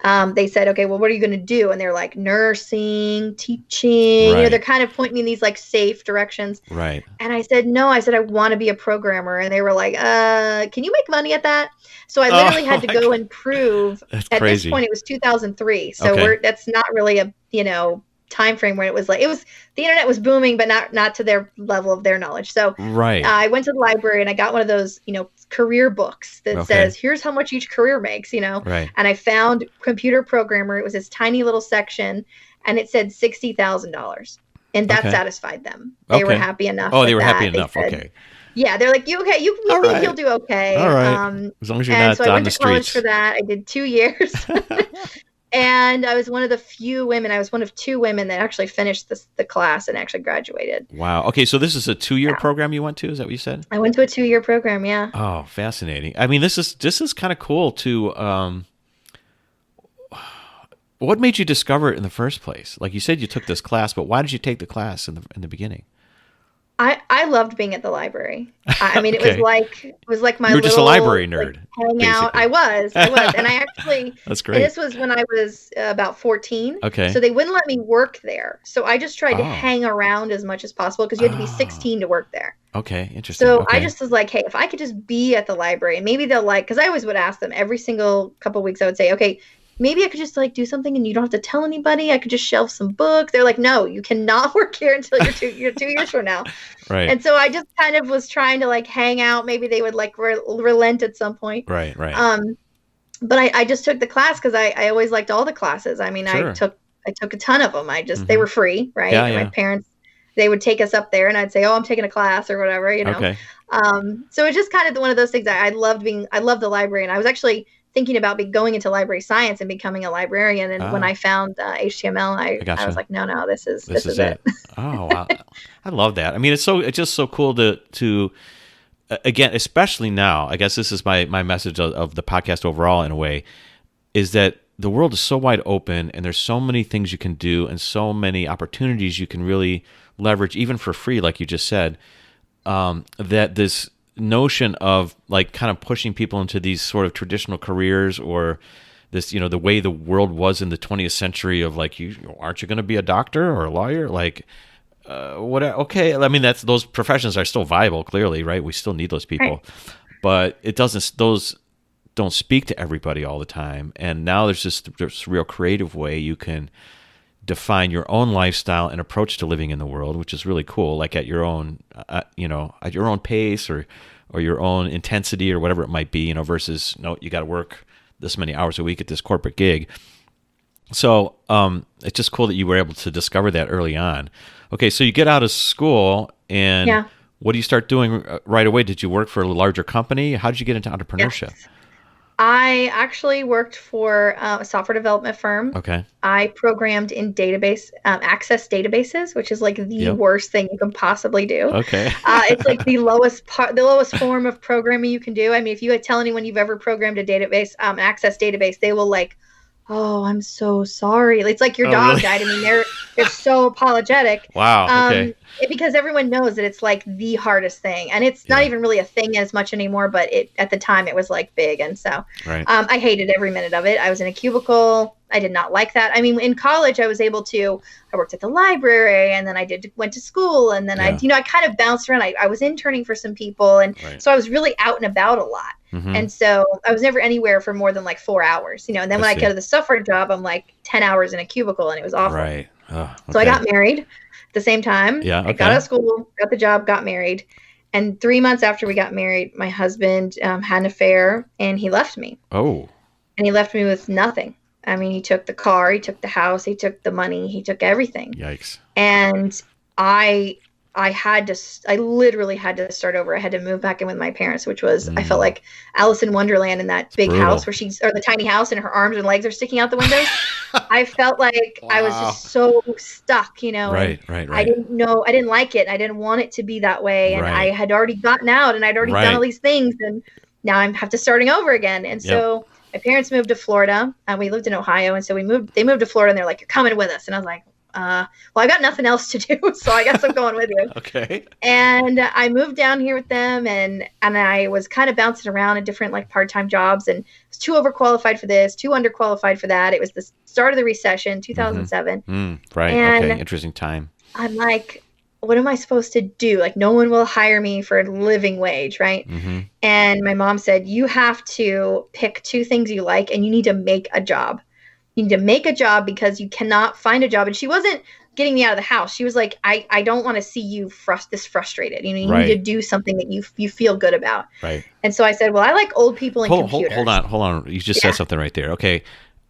And they said, okay, well, what are you going to do? And they're like nursing, teaching. Right. They're kind of pointing me in these like safe directions. Right. And I said, no. I said, I want to be a programmer. And they were like, can you make money at that? So I literally had to go and prove. That's at crazy. This point, it was 2003. So that's not really a, time frame where it was like the internet was booming, but not to their level of their knowledge. So I went to the library and I got one of those career books that says here's how much each career makes, right. And I found computer programmer. It was this tiny little section and it said $60,000 and that satisfied them. They were happy enough. Oh, they were happy that. enough. Said, yeah, they're like, you okay? You think you'll do okay? All right. As long as you're not so I on went the to college streets. for that. I did 2 years. And I was one of the few women. I was one of 2 women that actually finished the class and actually graduated. Wow. Okay, so this is a 2-year program you went to? Is that what you said? I went to a 2-year program. Yeah. Oh, fascinating. I mean, this is kind of cool to. What made you discover it in the first place? Like you said, you took this class, but why did you take the class in the beginning? I loved being at the library. I mean, it was like my. You were just a library nerd. Hang out. I was, and I actually. That's great. And this was when I was about 14. Okay. So they wouldn't let me work there. So I just tried to hang around as much as possible because you had to be 16 to work there. Okay, interesting. So I just was like, hey, if I could just be at the library, and maybe they'll because I always would ask them every single couple of weeks. I would say, okay, maybe I could just do something and you don't have to tell anybody. I could just shelve some books. They're like, no, you cannot work here until you're 2 years from now. Right. And so I just kind of was trying to hang out. Maybe they would relent at some point. Right. But I just took the class because I always liked all the classes. I mean, sure. I took a ton of them. They were free, right? Yeah, and my parents, they would take us up there and I'd say, oh, I'm taking a class or whatever, Okay. So it's just kind of one of those things. I loved the library, and I was actually thinking about going into library science and becoming a librarian. And when I found HTML, I was like, no, this is it. Oh, wow. I love that. I mean, it's just so cool to again, especially now, I guess this is my message of the podcast overall in a way, is that the world is so wide open and there's so many things you can do and so many opportunities you can really leverage, even for free, like you just said, that this notion of like kind of pushing people into these sort of traditional careers, or this, the way the world was in the 20th century of like, aren't you going to be a doctor or a lawyer? Like, okay. I mean, those professions are still viable, clearly, right? We still need those people, right. But those don't speak to everybody all the time. And now there's this real creative way you can define your own lifestyle and approach to living in the world, which is really cool. Like at your own, at your own pace or your own intensity or whatever it might be, versus no, you got to work this many hours a week at this corporate gig. So it's just cool that you were able to discover that early on. Okay, so you get out of school, and what do you start doing right away? Did you work for a larger company? How did you get into entrepreneurship? Yes. I actually worked for a software development firm. Okay. I programmed in database access databases, which is like the worst thing you can possibly do. Okay. It's like the lowest form of programming you can do. I mean, if you tell anyone you've ever programmed a database, access database, they will like, oh, I'm so sorry. It's like your dog died. I mean, they're so apologetic. Wow. Okay. Because everyone knows that it's like the hardest thing, and it's not even really a thing as much anymore, but at the time it was like big. And so I hated every minute of it. I was in a cubicle. I did not like that. I mean, in college, I was able to, I worked at the library, and then went to school, and then I kind of bounced around. I was interning for some people. And so I was really out and about a lot. Mm-hmm. And so I was never anywhere for more than like 4 hours, and then when I got to the software job, I'm like 10 hours in a cubicle, and it was awful. Right. Okay. So I got married at the same time. Yeah. Okay. I got out of school, got the job, got married. And 3 months after we got married, my husband had an affair, and he left me. Oh. And he left me with nothing. I mean, he took the car, he took the house, he took the money, he took everything. Yikes. And I literally had to start over. I had to move back in with my parents, which was, I felt like Alice in Wonderland in that big house or the tiny house, and her arms and legs are sticking out the windows. I felt like I was just so stuck, Right. I didn't like it. I didn't want it to be that way. And I had already gotten out, and I'd already done all these things, and now I'm have to starting over again. And so my parents moved to Florida, and we lived in Ohio. And so they moved to Florida, and they're like, you're coming with us. And I was like, well, I got nothing else to do, so I guess I'm going with you. Okay. And I moved down here with them, and I was kind of bouncing around in different like part-time jobs, and was too overqualified for this, too underqualified for that. It was the start of the recession, 2007. Mm-hmm. Right. And okay. Interesting time. I'm like, what am I supposed to do? Like, no one will hire me for a living wage, right? Mm-hmm. And my mom said, you have to pick 2 things you like, and you need to make a job. You need to make a job because you cannot find a job. And she wasn't getting me out of the house. She was like, I don't want to see you this frustrated. You need to do something that you feel good about. Right. And so I said, well, I like old people and computers. Hold on. You just said something right there. Okay.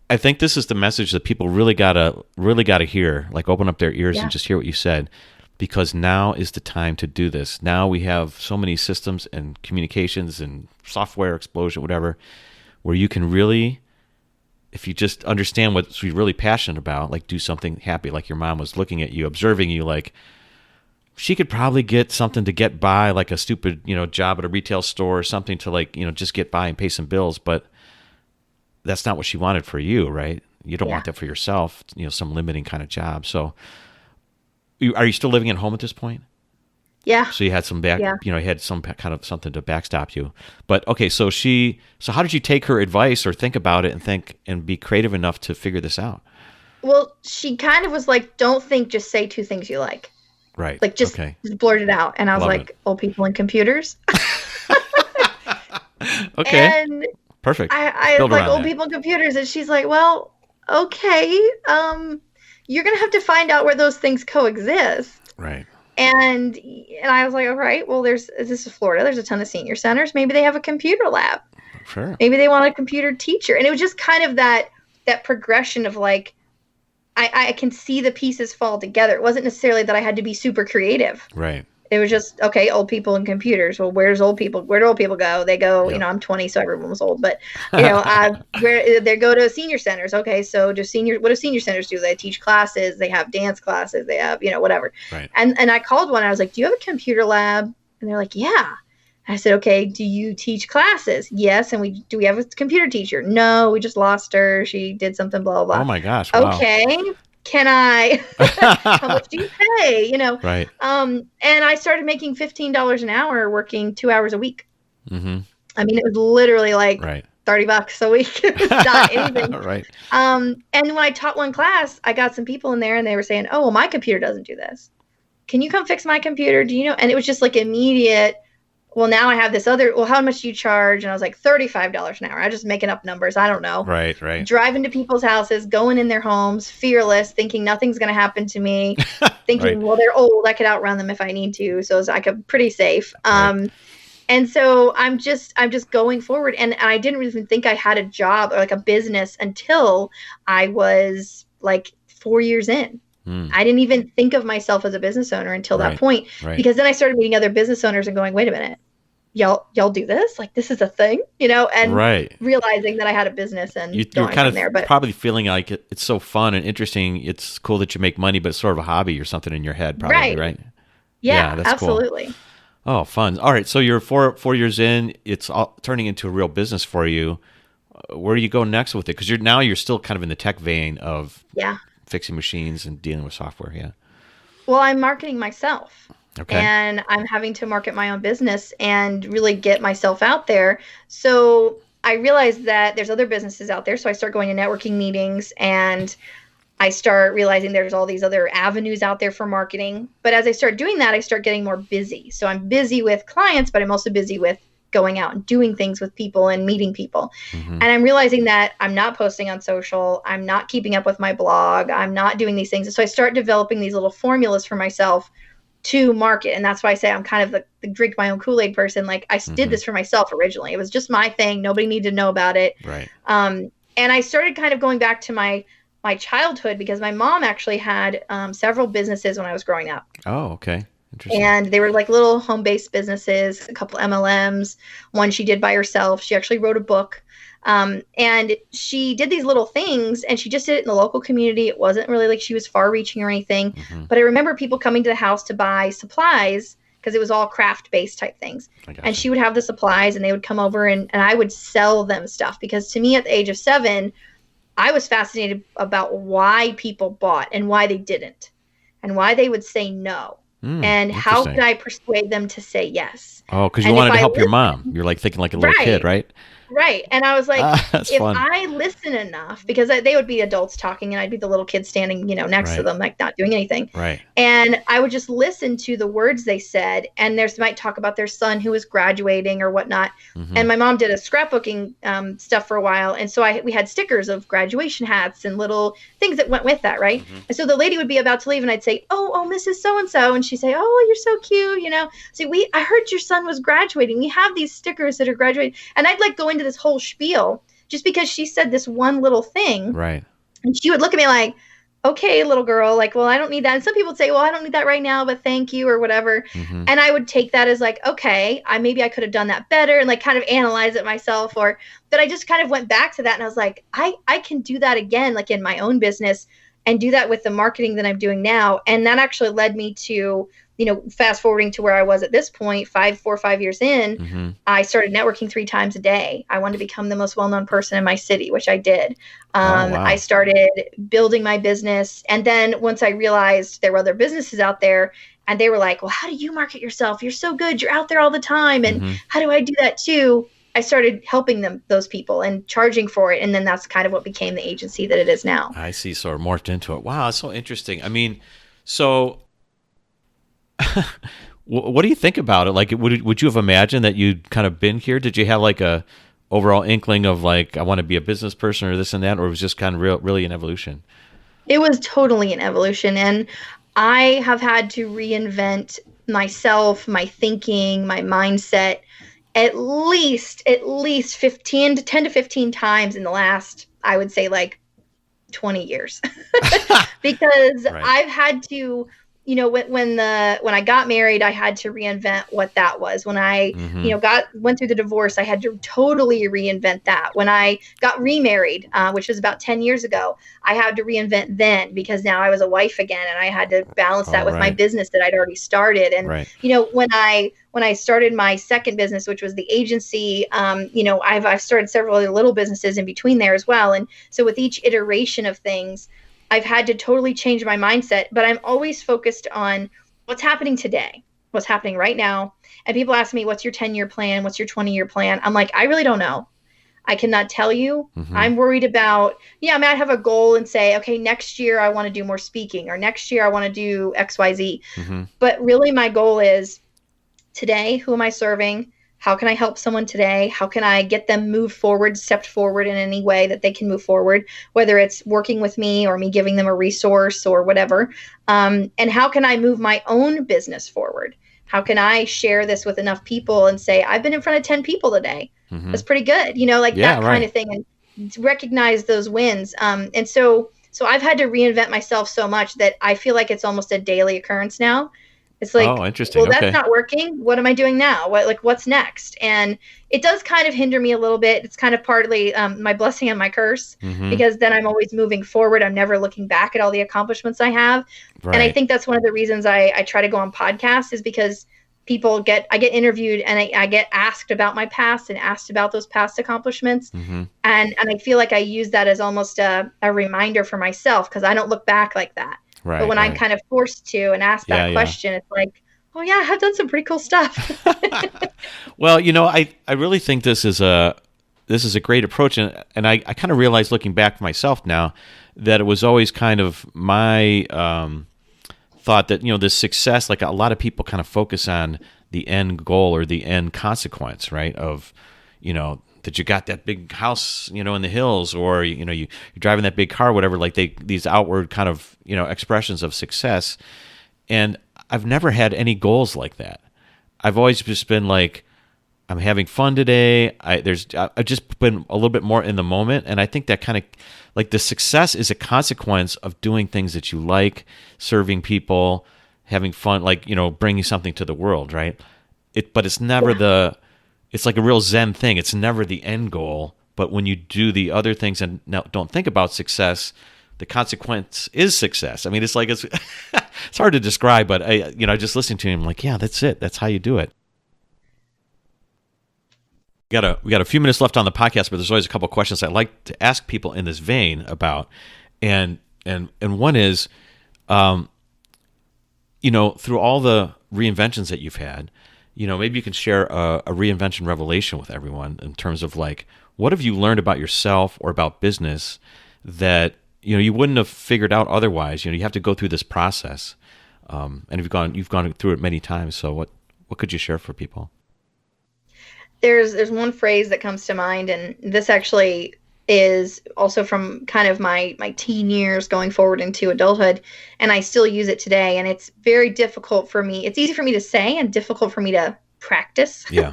I think this is the message that people really gotta hear. Like, open up their ears and just hear what you said, because now is the time to do this. Now we have so many systems and communications and software explosion, whatever, where you can really, if you just understand what you're really passionate about, like do something happy, like your mom was looking at you, observing you, like she could probably get something to get by, like a stupid, job at a retail store or something to like, just get by and pay some bills. But that's not what she wanted for you, right? You don't want that for yourself, some limiting kind of job. So are you still living at home at this point? Yeah. So you had some you had some kind of something to backstop you. But okay, so how did you take her advice or think about it and be creative enough to figure this out? Well, she kind of was like, don't think, just say 2 things you like. Right. Like just blurt it out. And I was like, old people and computers. Okay. And perfect. I was like, old people and computers. And she's like, well, okay. You're going to have to find out where those things coexist. Right. And I was like, all right, well, this is Florida. There's a ton of senior centers. Maybe they have a computer lab. Sure. Maybe they want a computer teacher. And it was just kind of that progression of like, I can see the pieces fall together. It wasn't necessarily that I had to be super creative. Right. It was just, okay, old people and computers. Well, where do old people go? They go, Yep. I'm 20, so everyone was old, but where they go to senior centers. Okay. So what do senior centers do? They teach classes, they have dance classes, they have, whatever. Right. And I called one, I was like, do you have a computer lab? And they're like, yeah. I said, okay, do you teach classes? Yes. And do we have a computer teacher? No, we just lost her. She did something, blah, blah, blah. Oh my gosh. Wow. Okay. Can I, how much do you pay? Right. And I started making $15 an hour working 2 hours a week. Mm-hmm. I mean, it was literally like right. $30 a week. It's not anything. Right. And when I taught one class, I got some people in there and they were saying, oh, well, my computer doesn't do this. Can you come fix my computer? Do you know? And it was just like immediate. Well, now I have this well, how much do you charge? And I was like, $35 an hour. I'm just making up numbers. I don't know. Right, right. Driving to people's houses, going in their homes, fearless, thinking nothing's going to happen to me, thinking, right. well, they're old. I could outrun them if I need to. So I could pretty safe. Right. And so I'm just going forward. And I didn't even think I had a job or like a business until I was like 4 years in. I didn't even think of myself as a business owner until that point, because then I started meeting other business owners and going, wait a minute, y'all do this? Like, this is a thing, and realizing that I had a business and you're kind of there, but probably feeling like it's so fun and interesting. It's cool that you make money, but it's sort of a hobby or something in your head, probably, right? Yeah, that's absolutely. Cool. Oh, fun. All right. So you're 4 years in, it's all turning into a real business for you. Where do you go next with it? Because you're still kind of in the tech vein of fixing machines and dealing with software. Yeah. Well, I'm marketing myself. Okay. And I'm having to market my own business and really get myself out there. So I realized that there's other businesses out there. So I start going to networking meetings and I start realizing there's all these other avenues out there for marketing. But as I start doing that, I start getting more busy. So I'm busy with clients, but I'm also busy with going out and doing things with people and meeting people. Mm-hmm. And I'm realizing that I'm not posting on social. I'm not keeping up with my blog. I'm not doing these things. And so I start developing these little formulas for myself to market. And that's why I say I'm kind of the drink my own Kool-Aid person. Like I did this for myself originally. It was just my thing. Nobody needed to know about it. Right. And I started kind of going back to my childhood because my mom actually had several businesses when I was growing up. Oh, okay. Interesting. And they were like little home-based businesses, a couple MLMs, one she did by herself. She actually wrote a book. And she did these little things and she just did it in the local community. It wasn't really like she was far-reaching or anything. Mm-hmm. But I remember people coming to the house to buy supplies because it was all craft-based type things. And she would have the supplies and they would come over and I would sell them stuff. Because to me at the age of 7, I was fascinated about why people bought and why they didn't and why they would say no. And how could I persuade them to say yes? Oh, because you wanted to help your mom. You're like thinking like a little kid, right? Right. And I was like, if fun. I listen enough, because they would be adults talking and I'd be the little kid standing, next to them, like not doing anything. Right. And I would just listen to the words they said. And they might talk about their son who was graduating or whatnot. Mm-hmm. And my mom did a scrapbooking stuff for a while. And so we had stickers of graduation hats and little things that went with that. Right. Mm-hmm. And so the lady would be about to leave and I'd say, oh, Mrs. So-and-so. And she'd say, oh, you're so cute. See, I heard your son was graduating. We have these stickers that are graduating. And I'd like go into this whole spiel just because she said this one little thing. Right. And she would look at me like, okay, little girl, like, well, I don't need that. And some people would say, well, I don't need that right now, but thank you or whatever. Mm-hmm. And I would take that as like, okay, maybe I could have done that better and like kind of analyze it myself. But I just kind of went back to that and I was like, I can do that again, like in my own business and do that with the marketing that I'm doing now. And that actually led me to, fast forwarding to where I was at this point, 4 or 5 years in, mm-hmm. I started networking 3 times a day. I wanted to become the most well-known person in my city, which I did. Wow. I started building my business. And then once I realized there were other businesses out there and they were like, well, how do you market yourself? You're so good. You're out there all the time. And mm-hmm. how do I do that too? I started helping those people and charging for it. And then that's kind of what became the agency that it is now. I see. Sort of morphed into it. Wow. That's so interesting. I mean, so what do you think about it? Like, would you have imagined that you'd kind of been here? Did you have like a overall inkling of like, I want to be a business person or this and that, or it was just kind of really an evolution? It was totally an evolution. And I have had to reinvent myself, my thinking, my mindset at least 10 to 15 times in the last, I would say like 20 years, because right. I've had to when I got married, I had to reinvent what that was. When I, went through the divorce, I had to totally reinvent that. When I got remarried, which was about 10 years ago, I had to reinvent then, because now I was a wife again, and I had to balance that with my business that I'd already started. And, when I started my second business, which was the agency, I've started several other little businesses in between there as well. And so with each iteration of things, I've had to totally change my mindset, but I'm always focused on what's happening today, what's happening right now. And people ask me, what's your 10-year plan? What's your 20-year plan? I'm like, I really don't know. I cannot tell you. I'm worried about, I might have a goal and say, okay, next year I want to do more speaking, or next year I want to do XYZ. But really my goal is today, who am I serving? How can I help someone today? How can I get them stepped forward in any way that they can move forward, whether it's working with me or me giving them a resource or whatever. And how can I move my own business forward? How can I share this with enough people and say, I've been in front of 10 people today. That's pretty good. That kind of thing, and recognize those wins. And so I've had to reinvent myself so much that I feel like it's almost a daily occurrence now. It's like, oh, interesting. Well, that's not working. What am I doing now? What's next? And it does kind of hinder me a little bit. It's kind of partly my blessing and my curse, because then I'm always moving forward. I'm never looking back at all the accomplishments I have. And I think that's one of the reasons I try to go on podcasts, is because I get interviewed and I get asked about my past and asked about those past accomplishments. And I feel like I use that as almost a reminder for myself, because I don't look back like that. But when I'm kind of forced to and ask that question, it's like, oh yeah, I have done some pretty cool stuff. Well, I really think this is a great approach, and I kind of realized, looking back myself now, that it was always kind of my thought that this success, like a lot of people kind of focus on the end goal or the end consequence, right? Of that you got that big house, in the hills, or you're driving that big car, whatever. Like these outward kind of expressions of success, and I've never had any goals like that. I've always just been like, I'm having fun today. I've just been a little bit more in the moment, and I think that kind of like the success is a consequence of doing things that you like, serving people, having fun, like bringing something to the world, right? But it's never it's like a real Zen thing. It's never the end goal, but when you do the other things and don't think about success, the consequence is success. I mean, it's like it's hard to describe, but I just listening to him, I'm like, yeah, that's it. That's how you do it. We got a few minutes left on the podcast, but there's always a couple of questions I'd like to ask people in this vein about, and one is, through all the reinventions that you've had, maybe you can share a reinvention revelation with everyone in terms of like, what have you learned about yourself or about business that you wouldn't have figured out otherwise? You have to go through this process, and you've gone through it many times. So what could you share for people? There's one phrase that comes to mind, and this actually is also from kind of my teen years going forward into adulthood, and I still use it today. And it's very difficult for me. It's easy for me to say and difficult for me to practice. Yeah.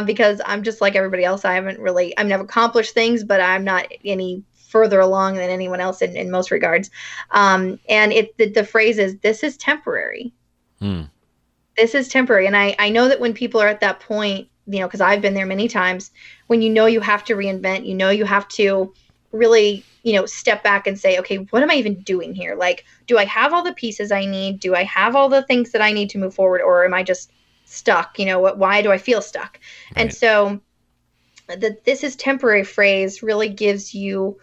Because I'm just like everybody else. I've never accomplished things, but I'm not any further along than anyone else in most regards. And the phrase is, this is temporary. This is temporary. And I know that when people are at that point, because I've been there many times, when you have to reinvent, you have to really, step back and say, okay, what am I even doing here? Like, do I have all the pieces I need? Do I have all the things that I need to move forward? Or am I just stuck? Why do I feel stuck? Right. And so this is temporary phrase really gives you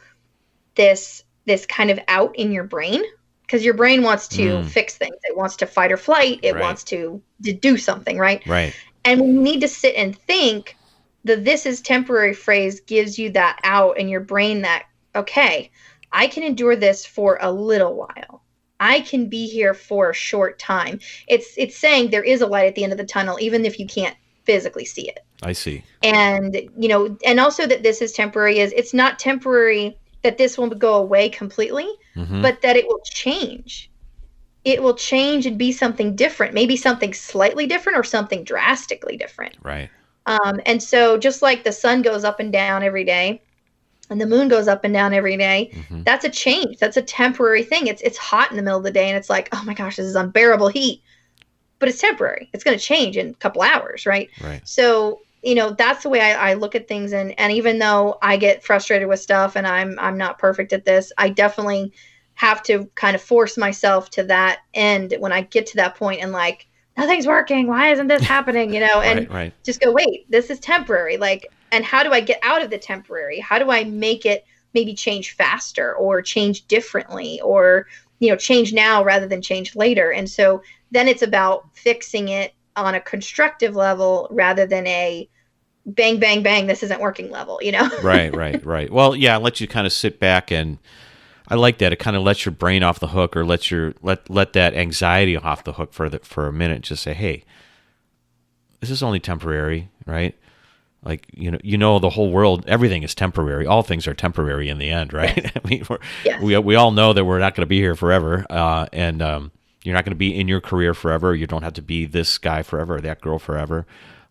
this kind of out in your brain, because your brain wants to fix things. It wants to fight or flight. It wants to do something, right? Right. And when you need to sit and think, this is temporary phrase gives you that out in your brain that, okay, I can endure this for a little while. I can be here for a short time. It's saying there is a light at the end of the tunnel, even if you can't physically see it. I see. And, and also that this is temporary it's not temporary that this will go away completely, but that it will change. It will change and be something different, maybe something slightly different or something drastically different. Right. And so just like the sun goes up and down every day, and the moon goes up and down every day, that's a change. That's a temporary thing. It's hot in the middle of the day and it's like, oh my gosh, this is unbearable heat. But it's temporary. It's going to change in a couple hours, right? So, that's the way I look at things. And even though I get frustrated with stuff and I'm not perfect at this, I definitely have to kind of force myself to that end when I get to that point and like, nothing's working. Why isn't this happening? And just go, wait, this is temporary. Like, and how do I get out of the temporary? How do I make it maybe change faster or change differently or, change now rather than change later? And so then it's about fixing it on a constructive level rather than a bang, bang, bang, this isn't working level, Right. Well, yeah, let you kind of sit back, and I like that. It kind of lets your brain off the hook, or let that anxiety off the hook for a minute. Just say, hey, this is only temporary, right? Like, the whole world, everything is temporary. All things are temporary in the end, right? Yes. I mean, we all know that we're not going to be here forever, and you're not going to be in your career forever. You don't have to be this guy forever, or that girl forever.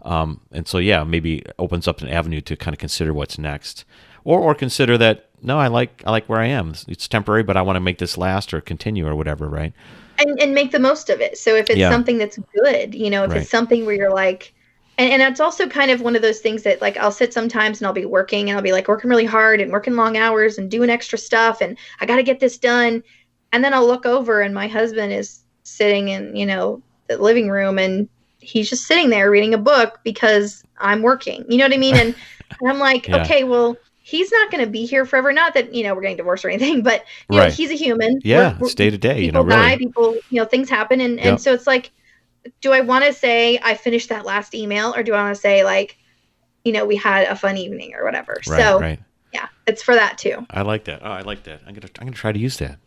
And so, yeah, maybe it opens up an avenue to kind of consider what's next, or consider that, no, I like where I am. It's temporary, but I want to make this last or continue or whatever, right? And make the most of it. So if it's something that's good, if it's something where you're like, and it's also kind of one of those things that like I'll sit sometimes and I'll be working and I'll be like working really hard and working long hours and doing extra stuff and I got to get this done. And then I'll look over and my husband is sitting in, the living room and he's just sitting there reading a book because I'm working. You know what I mean? And I'm like, okay, well, he's not going to be here forever. Not that, we're getting divorced or anything, but he's a human. Yeah. It's day to day, people die, people, things happen. And so it's like, do I want to say I finished that last email or do I want to say like, we had a fun evening or whatever. Yeah, it's for that too. I like that. Oh, I like that. I'm going to try to use that.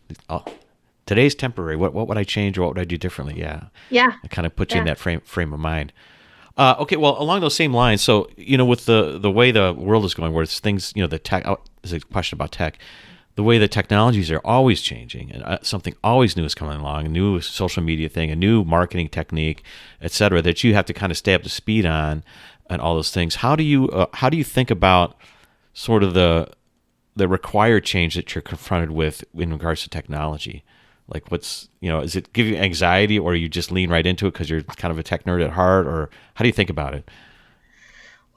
Today's temporary. What would I change or what would I do differently? Yeah. It kind of puts you in that frame of mind. Okay, well, along those same lines, so, with the way the world is going, where it's things, the tech, there's a question about tech, the way the technologies are always changing and something always new is coming along, a new social media thing, a new marketing technique, et cetera, that you have to kind of stay up to speed on and all those things. How do you think about sort of the required change that you're confronted with in regards to technology? Like what's, is it give you anxiety or you just lean right into it because you're kind of a tech nerd at heart, or how do you think about it?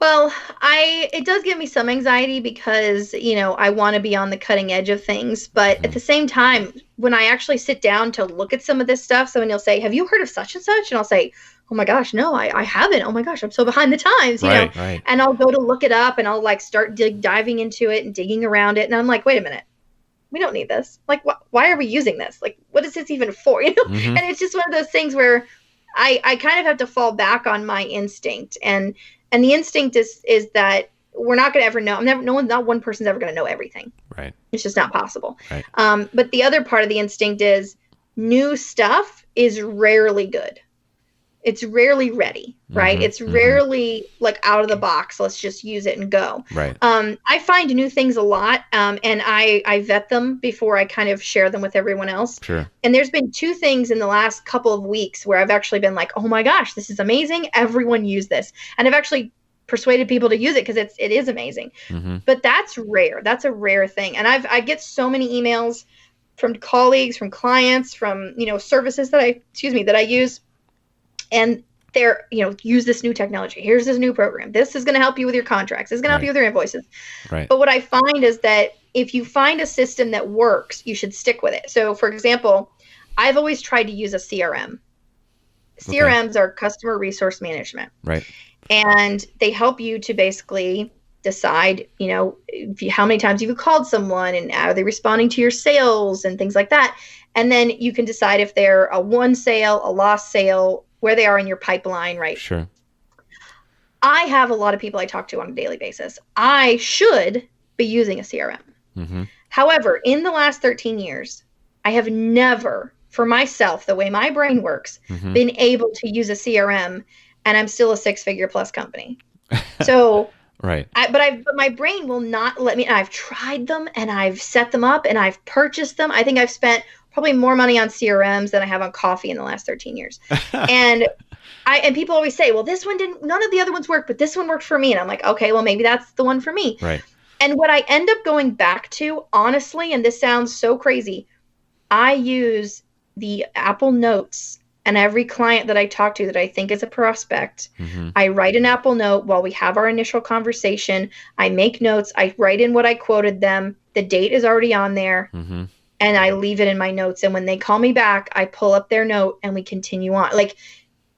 Well, it does give me some anxiety because, I want to be on the cutting edge of things. But at the same time, when I actually sit down to look at some of this stuff, someone will say, have you heard of such and such? And I'll say, oh my gosh, no, I haven't. Oh my gosh, I'm so behind the times, Right. And I'll go to look it up and I'll like start diving into it and digging around it. And I'm like, wait a minute. We don't need this. Like, why are we using this? Like, what is this even for? And it's just one of those things where I kind of have to fall back on my instinct. And the instinct is that we're not going to ever know. Not one person's ever going to know everything. Right. It's just not possible. Right. But the other part of the instinct is new stuff is rarely good. It's rarely ready, right? It's rarely like out of the box. Let's just use it and go. Right. I find new things a lot, and I vet them before I kind of share them with everyone else. Sure. And there's been two things in the last couple of weeks where I've actually been like, oh my gosh, this is amazing. Everyone use this. And I've actually persuaded people to use it because it is amazing. But that's rare. That's a rare thing. And I get so many emails from colleagues, from clients, from, services that I use. And they're, use this new technology. Here's this new program. This is going to help you with your contracts. This is going to help you with your invoices. Right. But what I find is that if you find a system that works, you should stick with it. So, for example, I've always tried to use a CRM. CRMs are customer resource management. Right. And they help you to basically decide, how many times you've called someone and are they responding to your sales and things like that. And then you can decide if they're a won sale, a lost sale, where they are in your pipeline, right? Sure. I have a lot of people I talk to on a daily basis. I should be using a CRM. However, in the last 13 years, I have never, for myself, the way my brain works, been able to use a CRM, and I'm still a 6-figure plus company. So, right. But my brain will not let me. I've tried them, and I've set them up, and I've purchased them. I think I've spent probably more money on CRMs than I have on coffee in the last 13 years. And people always say, well, none of the other ones worked, but this one worked for me. And I'm like, okay, well, maybe that's the one for me. Right. And what I end up going back to, honestly, and this sounds so crazy, I use the Apple Notes, and every client that I talk to that I think is a prospect, I write an Apple Note while we have our initial conversation. I make notes. I write in what I quoted them. The date is already on there, and I leave it in my notes. And when they call me back, I pull up their note and we continue on. Like,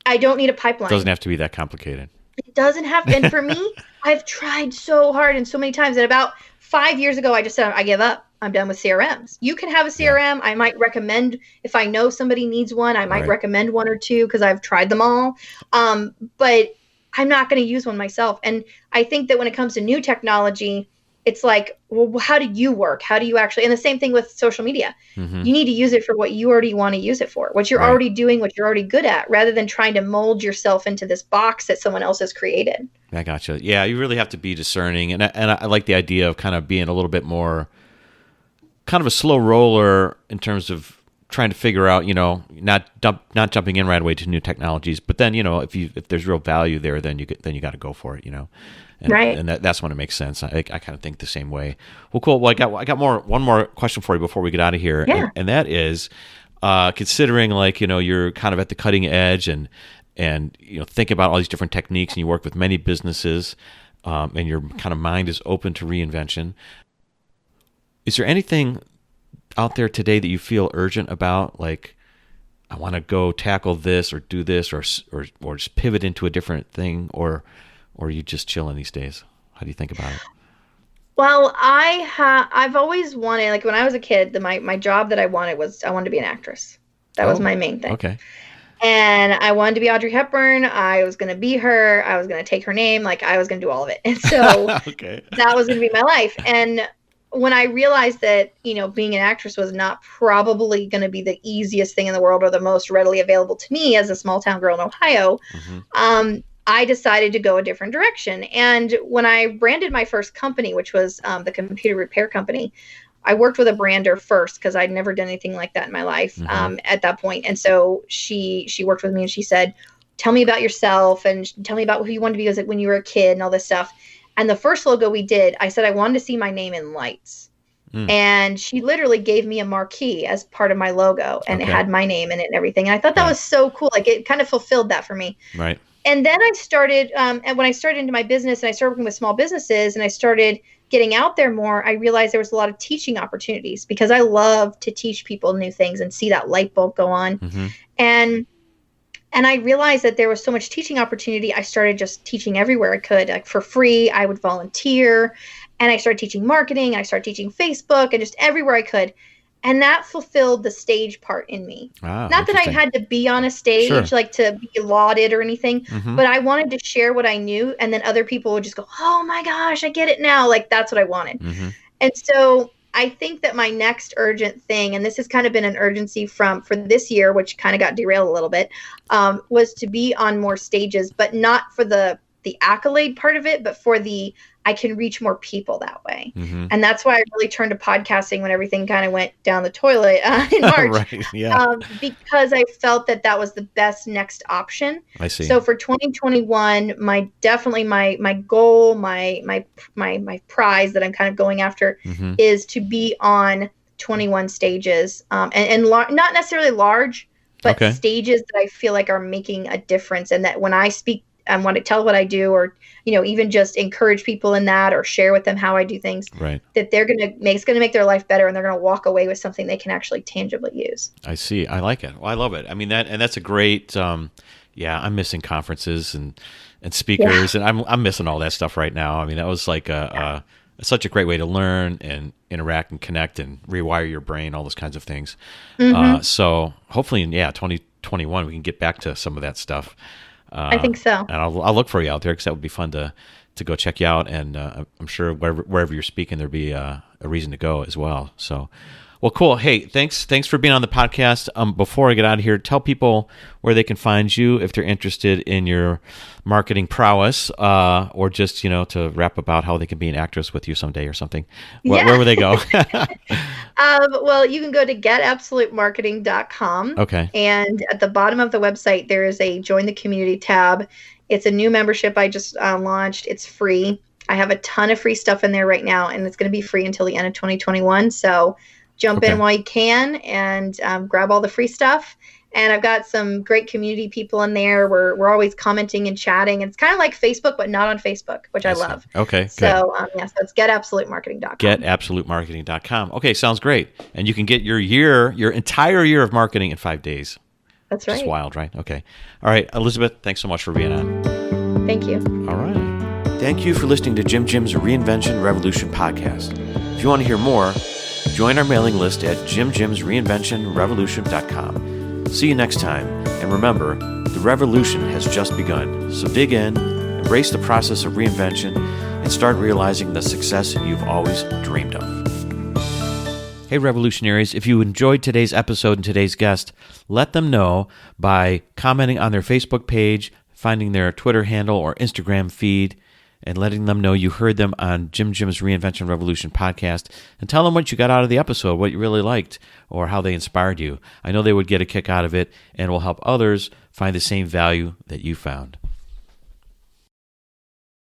I don't need a pipeline. Doesn't have to be that complicated. It doesn't have. And for me, I've tried so hard and so many times. And about 5 years ago, I just said, I give up. I'm done with CRMs. You can have a CRM. I might recommend, if I know somebody needs one, I might recommend one or two because I've tried them all. But I'm not going to use one myself. And I think that when it comes to new technology, it's like, well, how do you work? How do you actually, and the same thing with social media. You need to use it for what you already want to use it for, what you're already doing, what you're already good at, rather than trying to mold yourself into this box that someone else has created. I gotcha. Yeah, you really have to be discerning. And I like the idea of kind of being a little bit more kind of a slow roller in terms of trying to figure out, not jumping in right away to new technologies, but then, if there's real value there, then you got to go for it, And that's when it makes sense. I kind of think the same way. Well, cool. Well, I got one more question for you before we get out of here. Yeah. And that is, considering you're kind of at the cutting edge and think about all these different techniques, and you work with many businesses, and your kind of mind is open to reinvention. Is there anything out there today that you feel urgent about? Like, I want to go tackle this or do this or just pivot into a different thing, or are you just chilling these days? How do you think about it? Well, I've always wanted, like when I was a kid, my job that I wanted to be an actress. That was my main thing. Okay. And I wanted to be Audrey Hepburn. I was going to be her. I was going to take her name. Like, I was going to do all of it. And so that was going to be my life. And when I realized that, being an actress was not probably going to be the easiest thing in the world or the most readily available to me as a small town girl in Ohio, I decided to go a different direction. And when I branded my first company, which was the computer repair company, I worked with a brander first because I'd never done anything like that in my life at that point. And so she worked with me and she said, tell me about yourself and tell me about who you wanted to be when you were a kid and all this stuff. And the first logo we did, I said I wanted to see my name in lights. And she literally gave me a marquee as part of my logo, and it had my name in it and everything. And I thought that was so cool. Like, it kind of fulfilled that for me. Right. And then I started, and when I started into my business and I started working with small businesses and I started getting out there more, I realized there was a lot of teaching opportunities because I love to teach people new things and see that light bulb go on. And I realized that there was so much teaching opportunity. I started just teaching everywhere I could, like for free. I would volunteer, and I started teaching marketing, and I started teaching Facebook, and just everywhere I could. And that fulfilled the stage part in me. Not that I had to be on a stage, like to be lauded or anything, but I wanted to share what I knew, and then other people would just go, oh my gosh, I get it now. Like, that's what I wanted. And so I think that my next urgent thing, and this has kind of been an urgency for this year, which kind of got derailed a little bit, was to be on more stages, but not for the accolade part of it, but for I can reach more people that way. And that's why I really turned to podcasting when everything kind of went down the toilet in March. Because I felt that was the best next option. I see. So for 2021, my goal, my prize that I'm kind of going after is to be on 21 stages, and not necessarily large, but stages that I feel like are making a difference, and that when I speak and want to tell what I do, or even just encourage people in that, or share with them how I do things, that it's going to make their life better, and they're going to walk away with something they can actually tangibly use. I see. I like it. Well, I love it. I mean, that's a great. I'm missing conferences and speakers, and I'm missing all that stuff right now. I mean, that was like such a great way to learn and interact and connect and rewire your brain, all those kinds of things. So hopefully, 2021 we can get back to some of that stuff. I think so. And I'll look for you out there, because that would be fun to go check you out. And I'm sure wherever you're speaking, there'll be a reason to go as well. So, well, cool. Hey, thanks for being on the podcast. Before I get out of here, tell people where they can find you if they're interested in your marketing prowess, or just, to rap about how they can be an actress with you someday or something. Where would they go? Well, you can go to getabsolutemarketing.com. Okay. And at the bottom of the website, there is a Join the Community tab. It's a new membership I just launched. It's free. I have a ton of free stuff in there right now, and it's going to be free until the end of 2021. So jump in while you can and grab all the free stuff. And I've got some great community people in there. We're always commenting and chatting. It's kind of like Facebook, but not on Facebook, which I love. Okay, so, good. So it's getabsolutemarketing.com. Getabsolutemarketing.com. Okay, sounds great. And you can get your entire year of marketing in 5 days. That's right. It's wild, right? Okay. All right, Elizabeth, thanks so much for being on. Thank you. All right. Thank you for listening to Jim Jim's Reinvention Revolution podcast. If you want to hear more, join our mailing list at jimjimsreinventionrevolution.com. See you next time, and remember, the revolution has just begun. So dig in, embrace the process of reinvention, and start realizing the success you've always dreamed of. Hey revolutionaries, if you enjoyed today's episode and today's guest, let them know by commenting on their Facebook page, finding their Twitter handle or Instagram feed, and letting them know you heard them on Jim Jim's Reinvention Revolution podcast, and tell them what you got out of the episode, what you really liked, or how they inspired you. I know they would get a kick out of it and will help others find the same value that you found.